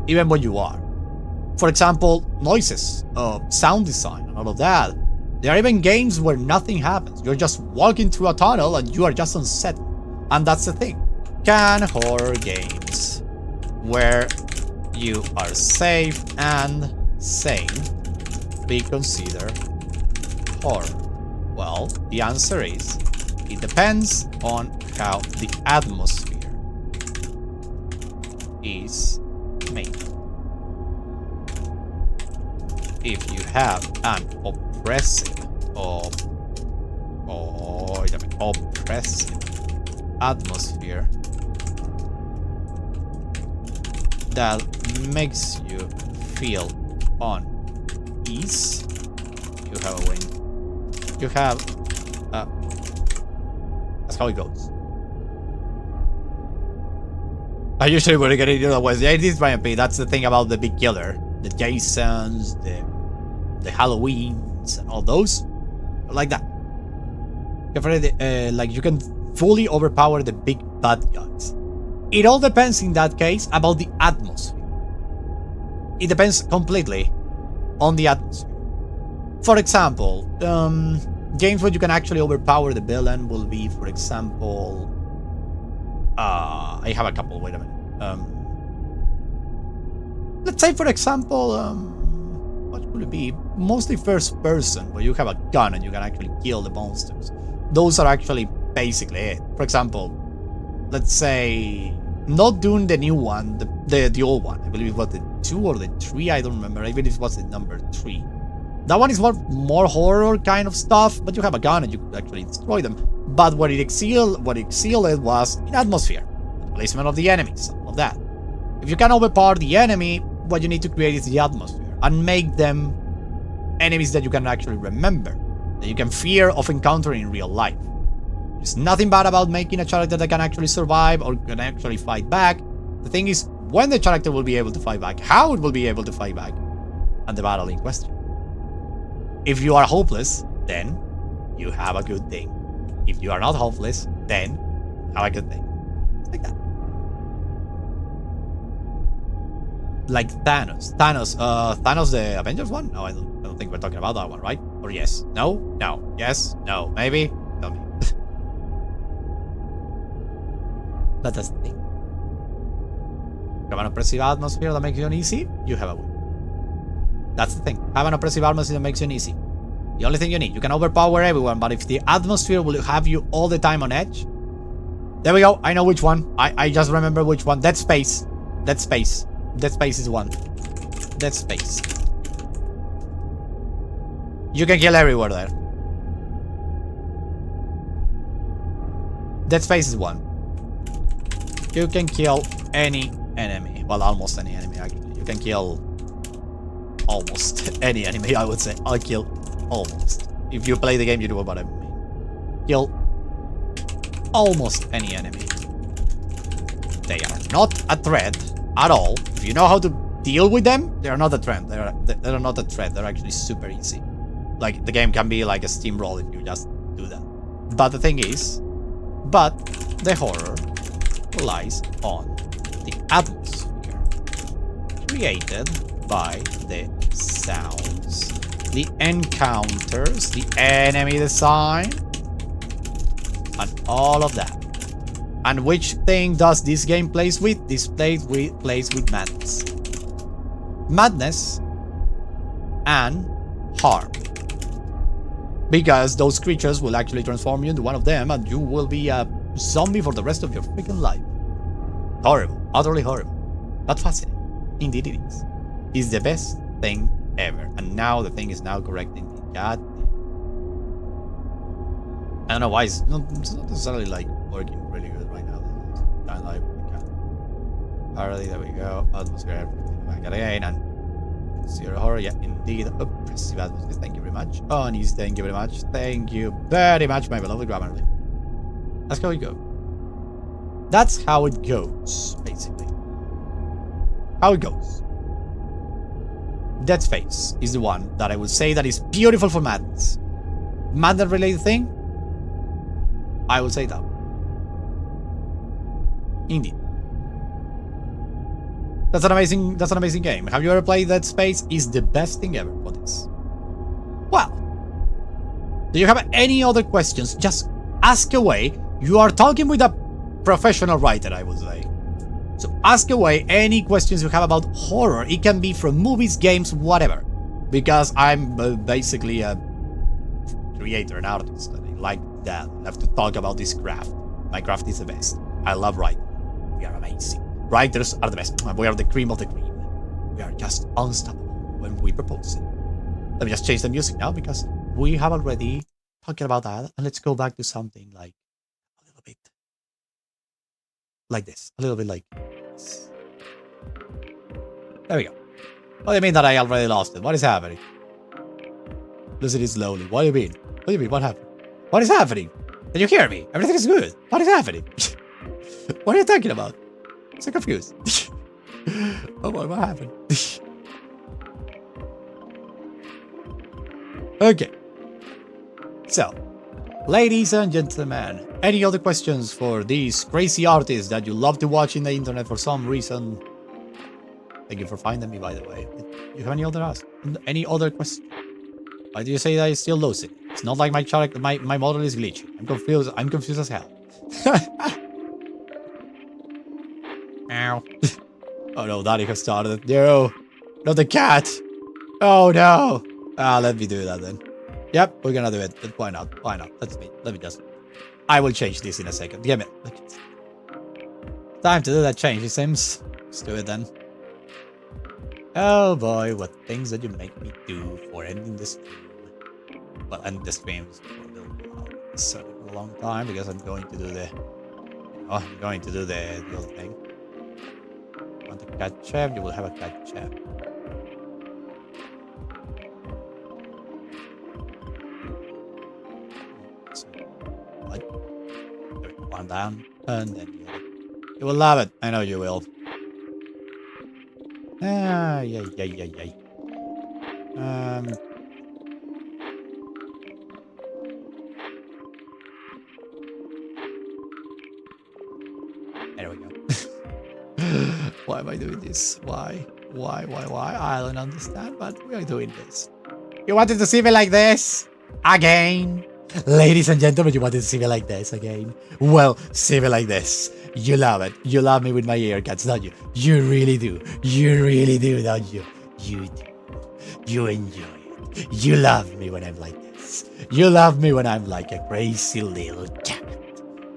even when you are. For example, noises, sound design, and all of that. There are even games where nothing happens. You're just walking through a tunnel and you are just unsettled. And that's the thing. Can horror games where you are safe and sane be considered horror? Well, the answer is, it depends on how the atmosphere is made. If you have an oppressive atmosphere that makes you feel unease, you have a win. You have that's how it goes. I usually would get it otherwise. Yeah, it is Brian P. That's the thing about the big killer. The Jasons, the Halloweens, and all those. Like that. Like you can fully overpower the big bad guys. It all depends in that case about the atmosphere. It depends completely on the atmosphere. For example, games where you can actually overpower the villain will be, for example, I have a couple, wait a minute. Let's say, for example, what could it be? Mostly first person, where you have a gun and you can actually kill the monsters. Those are actually basically it. For example, let's say, not doing the new one, the old one. I believe it was the 2 or the 3, I don't remember. I believe it was the number 3. That one is more horror kind of stuff, but you have a gun and you could actually destroy them. But what it excelled was in atmosphere, the placement of the enemies, all of that. If you can overpower the enemy, what you need to create is the atmosphere and make them enemies that you can actually remember, that you can fear of encountering in real life. There's nothing bad about making a character that can actually survive or can actually fight back. The thing is, when the character will be able to fight back, how it will be able to fight back, and the battle in question. If you are hopeless, then you have a good thing. If you are not hopeless, then have a good thing. It's like that. Like Thanos. Thanos the Avengers one? No, I don't think we're talking about that one, right? Or yes? No? No. Yes? No. Maybe? Tell me. But that's the thing. You have an oppressive atmosphere that makes you uneasy, you have a win. That's the thing. Have an oppressive atmosphere that makes you uneasy. The only thing you need. You can overpower everyone, but if the atmosphere will have you all the time on edge. There we go. I know which one. I just remember which one. Dead Space. Dead Space. Dead Space is one. Dead Space. You can kill everywhere there. Dead Space is one. You can kill any enemy. Well, almost any enemy, actually. You can kill almost any enemy, I would say. I'll kill almost. If you play the game, you know what I mean. Kill almost any enemy. They are not a threat at all. If you know how to deal with them, they are not a trend. They're not a threat. They're actually super easy. Like, the game can be like a steamroll if you just do that. But the thing is, the horror lies on the atmosphere created by the sounds, the encounters, the enemy design, and all of that. And which thing does this game plays with? This plays with madness. Madness and harm. Because those creatures will actually transform you into one of them and you will be a zombie for the rest of your freaking life. Horrible. Utterly horrible. But fascinating. Indeed it is. It's the best thing ever. And now the thing is now correcting me. God damn. I don't know why it's not necessarily like working really good right now. Kind of like parody, there we go. Atmosphere, back again, and zero horror, yeah, indeed. Oppressive atmosphere, thank you very much. Onis, thank you very much. Thank you very much, my beloved Grammarly. That's how it goes. That's how it goes, basically. How it goes. Dead Space is the one that I would say that is beautiful for madness. Madness related thing? I would say that. Indeed. That's an amazing game. Have you ever played Dead Space? Is the best thing ever for this. Well, do you have any other questions? Just ask away. You are talking with a professional writer, I would say. So ask away any questions you have about horror. It can be from movies, games, whatever. Because I'm basically a creator, an artist. And I like that. I have to talk about this craft. My craft is the best. I love writing. We are amazing. Writers are the best. We are the cream of the cream. We are just unstoppable when we propose it. Let me just change the music now because we have already talked about that. And let's go back to something like a little bit like this. A little bit like this. There we go. What do you mean that I already lost it? What is happening? Listen it slowly. What do you mean? What do you mean? What happened? What is happening? Can you hear me? Everything is good. What is happening? What are you talking about? I'm so confused. Oh boy, what happened? Okay. So, ladies and gentlemen, any other questions for these crazy artists that you love to watch in the internet for some reason? Thank you for finding me, by the way. You have any other question? Why do you say that I still losing? It's not like my model is glitching. I'm confused as hell. Ow. Oh no, Daddy has started. No, not the cat. Oh no. Let me do that then. Yep, we're gonna do it. But why not? Why not? Let me just. I will change this in a second. Give it. Time to do that change, it seems. Let's do it then. Oh boy, what things that you make me do for ending the stream. Well, end the streams for a little while. It's a long time because I'm going to do the. I'm going to do the other thing. Want a cat chef? You will have a cat chef. So, what? One down, and then you will love it. I know you will. Ah, yay. There we go. Why am I doing this? Why? I don't understand, but we are doing this. You wanted to see me like this? Again? Ladies and gentlemen, you wanted to see me like this again? Well, see me like this. You love it. You love me with my earcuts, don't you? You really do. You really do, don't you? You do. You enjoy it. You love me when I'm like this. You love me when I'm like a crazy little cat.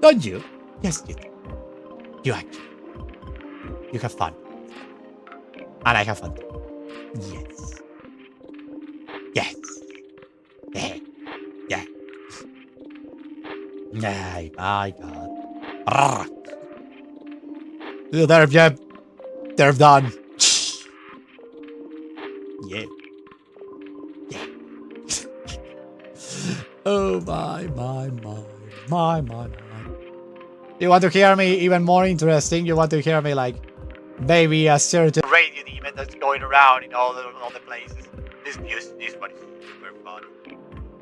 Don't you? Yes, you do. You actually. You have fun. And I have fun too. Yes. Yes. Yeah. Yeah. Nay, my God. They're done. Yeah. Yeah. Oh my. You want to hear me even more interesting? You want to hear me like maybe a certain radio demon that's going around in all the places. This one is super funny.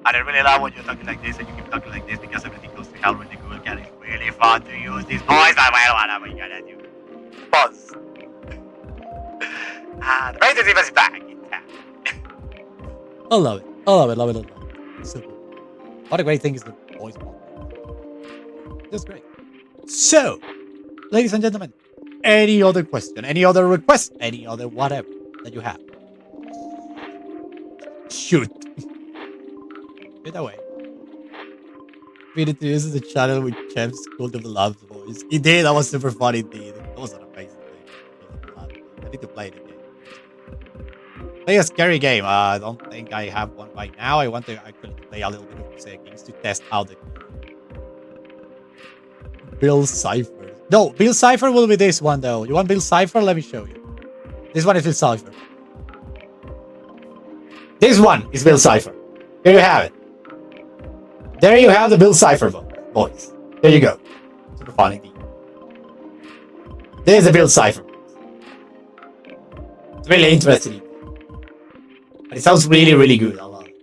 I don't really love when you're talking like this and you keep talking like this because everything goes to hell really good. And it's really fun to use this voice. Well, what am I gonna do? Buzz. The radio demon is back in town. I love it. Love it. So, what a great thing is the voice box. Just great. So, ladies and gentlemen, any other question, any other request, any other whatever that you have, shoot. Get away. This is a channel with Chef's School of the Labs voice. Indeed, that was super funny indeed. That was an amazing thing. I need to play it again. Play a scary game. I don't think I have one right now. I want to actually play a little bit of settings to test out the Bill Cipher. No, Bill Cipher will be this one though. You want Bill Cipher? Let me show you. This one is Bill Cipher. This one is Bill Cipher. Here you have it. There you have the Bill Cipher voice. There you go. Super fun indeed. There's the Bill Cipher. It's really interesting. But it sounds really, really good. I love it.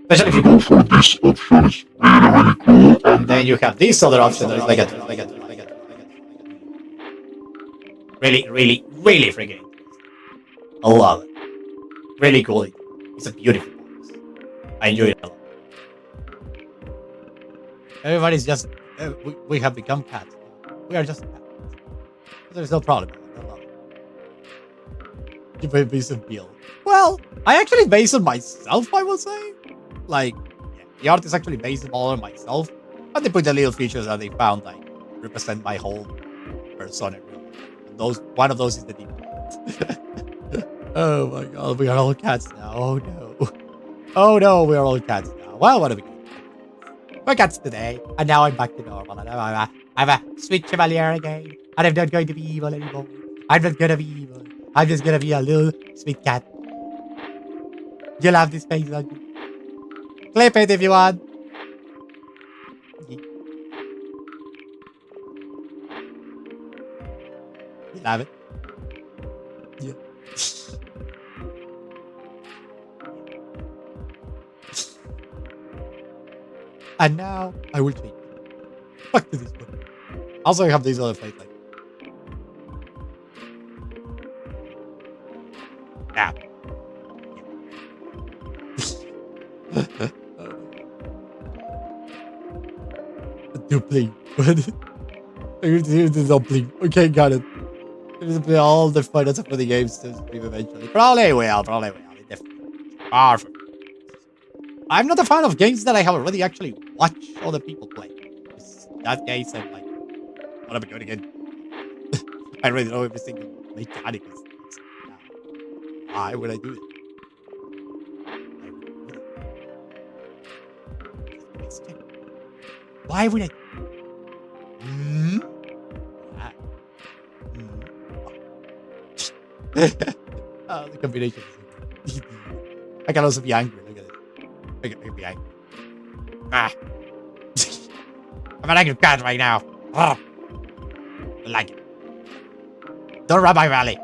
Especially if you go for this option, it's really, really cool. And then you have this other option that is like a really, really, really freaking. I love it. Really cool. It's a beautiful voice. I enjoy it a lot. Everybody's just, we have become cats. We are just cats. There's no problem. I love it. You play based on Bill. Well, I actually based on myself, I will say. Like, yeah, the art is actually based all on myself. But they put the little features that they found, like, represent my whole persona. And one of those is the demon. Oh my god, we are all cats now. Oh no. Oh no, we are all cats now. Well, what are we doing? We're cats today, and now I'm back to normal. And I'm a sweet chevalier again. And I'm not going to be evil anymore. I'm not gonna be evil. I'm just gonna be a little sweet cat. You'll have this face on you. Clip it if you want. You'll have it. Yeah. And now I will change. Back to this one. Also, I have these other fights like. Ah. Dumpling. Here's the dumpling. Okay, got it. Here's play all the fun for the games to stream eventually. Probably will. Definitely. Far from. I'm not a fan of games that I have already actually watched other people play. That case, I'm like, what am I doing again? I already know every single mechanic. Why would I do it? Why would I? Oh, the combination is I can also be angry. Look at it. I can be angry. I'm an angry cat right now. Oh. I like it. Don't rub my valley.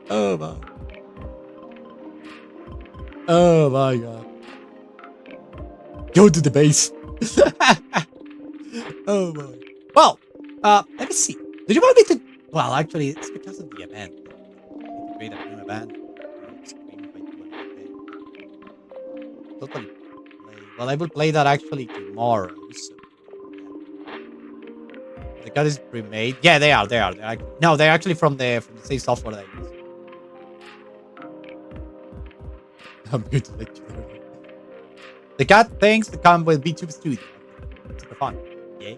Oh my. Oh my god. Go to the base. Oh my. Well, let me see. Did you want me to? Well, actually, it's because of the event. I need to create a new event. Totally. Well, I will play that actually tomorrow. So. The card is pre-made. Yeah, they are. They're actually from the same software that I use. I'm good to let you know. The cat things that come with VTuber Studio. Super fun. Yeah.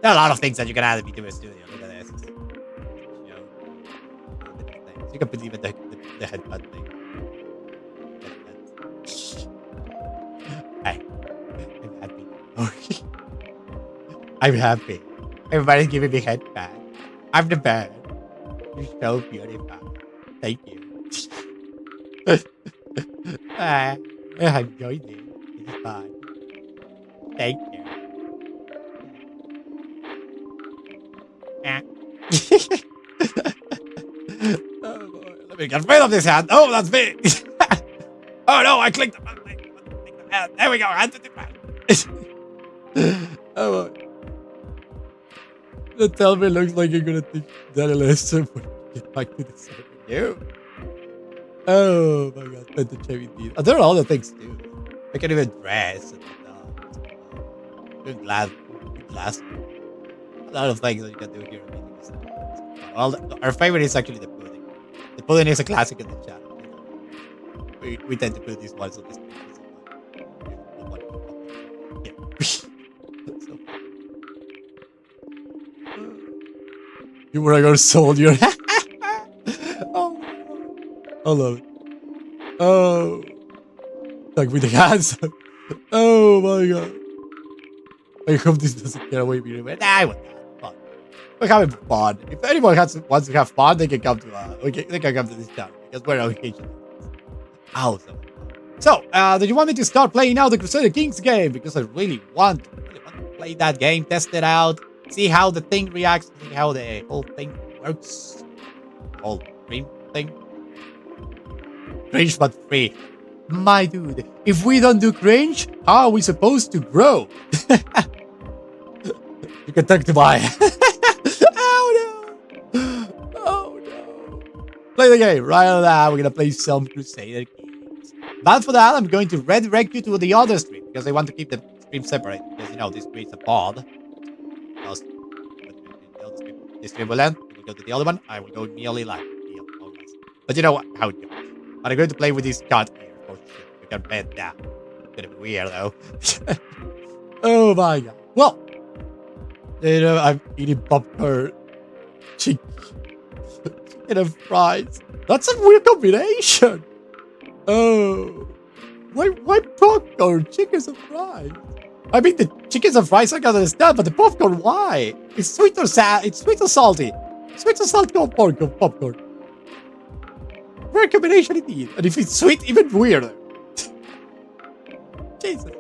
There are a lot of things that you can add in VTuber Studio. Look at this. You know, you can put even the headbutt thing. Hey, I'm happy. Okay. I'm happy. Everybody's giving me headbutt. I'm the best. You're so beautiful. Thank you. I'm enjoying it. It's fun. Thank you. Let me get rid of this hand. Oh, that's me. Oh no, I clicked the button. There we go. Oh, the tell me looks like you're gonna teach that a lesson when you get back to the server. You. Oh my god, spend the cherry teeth. There are other things too. I can even dress and glass. A lot of things that you can do here. Well, our favorite is actually the pudding. The pudding is a classic in the chat. We tend to put these ones on this. Yeah. So, you were a good soldier. Oh, I love it. Oh, like with the hands. Oh my god. I hope this doesn't get away with me. Nah, fun. We're having fun. If anyone wants to have fun, they can come to they can come to this channel because we're on occasion. Awesome. So, do you want me to start playing now the Crusader Kings game? Because I really want to play that game, test it out, see how the thing reacts, see how the whole thing works. Whole dream thing. Cringe but free. My dude, if we don't do cringe, how are we supposed to grow? You can talk to my... Oh no! Oh no! Play the game. Right now, we're gonna play some Crusader Kings. But for that, I'm going to redirect you to the other stream because I want to keep the stream separate. Because, you know, this creates a pod. This stream will end. We'll go to the other one. I will go nearly live. But you know what? How it goes. But I'm going to play with this card here. Oh shit. You can bet that. It's gonna be weird though. Oh my god. Well, you know, I'm eating popcorn. Chicken and fries. That's a weird combination. Oh, why popcorn, chickens and fries? I mean, the chickens and fries I can understand, but the popcorn, why? It's sweet or it's sweet or salty. Sweet or salty popcorn. Weird combination indeed. And if it's sweet, even weirder. Jesus.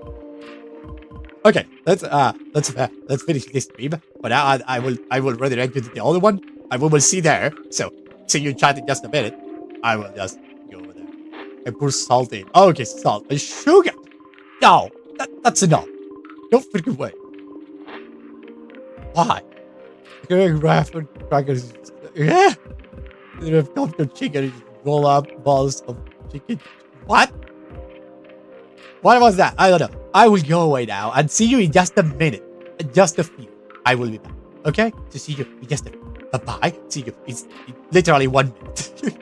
Okay, let's finish this stream. But now I will redirect you to the other one. And we will see there. So see you chat in just a minute. I will just go over there. And pour salt in. Okay, salt and sugar. No, that's enough. No freaking way. Why? Rafford crackers. Yeah. You have popcorn chicken and roll up balls of chicken. What? What was that? I don't know. I will go away now and see you in just a minute. Just a few. I will be back. Okay? To see you in just a few. Bye-bye. See you. It's literally 1 minute.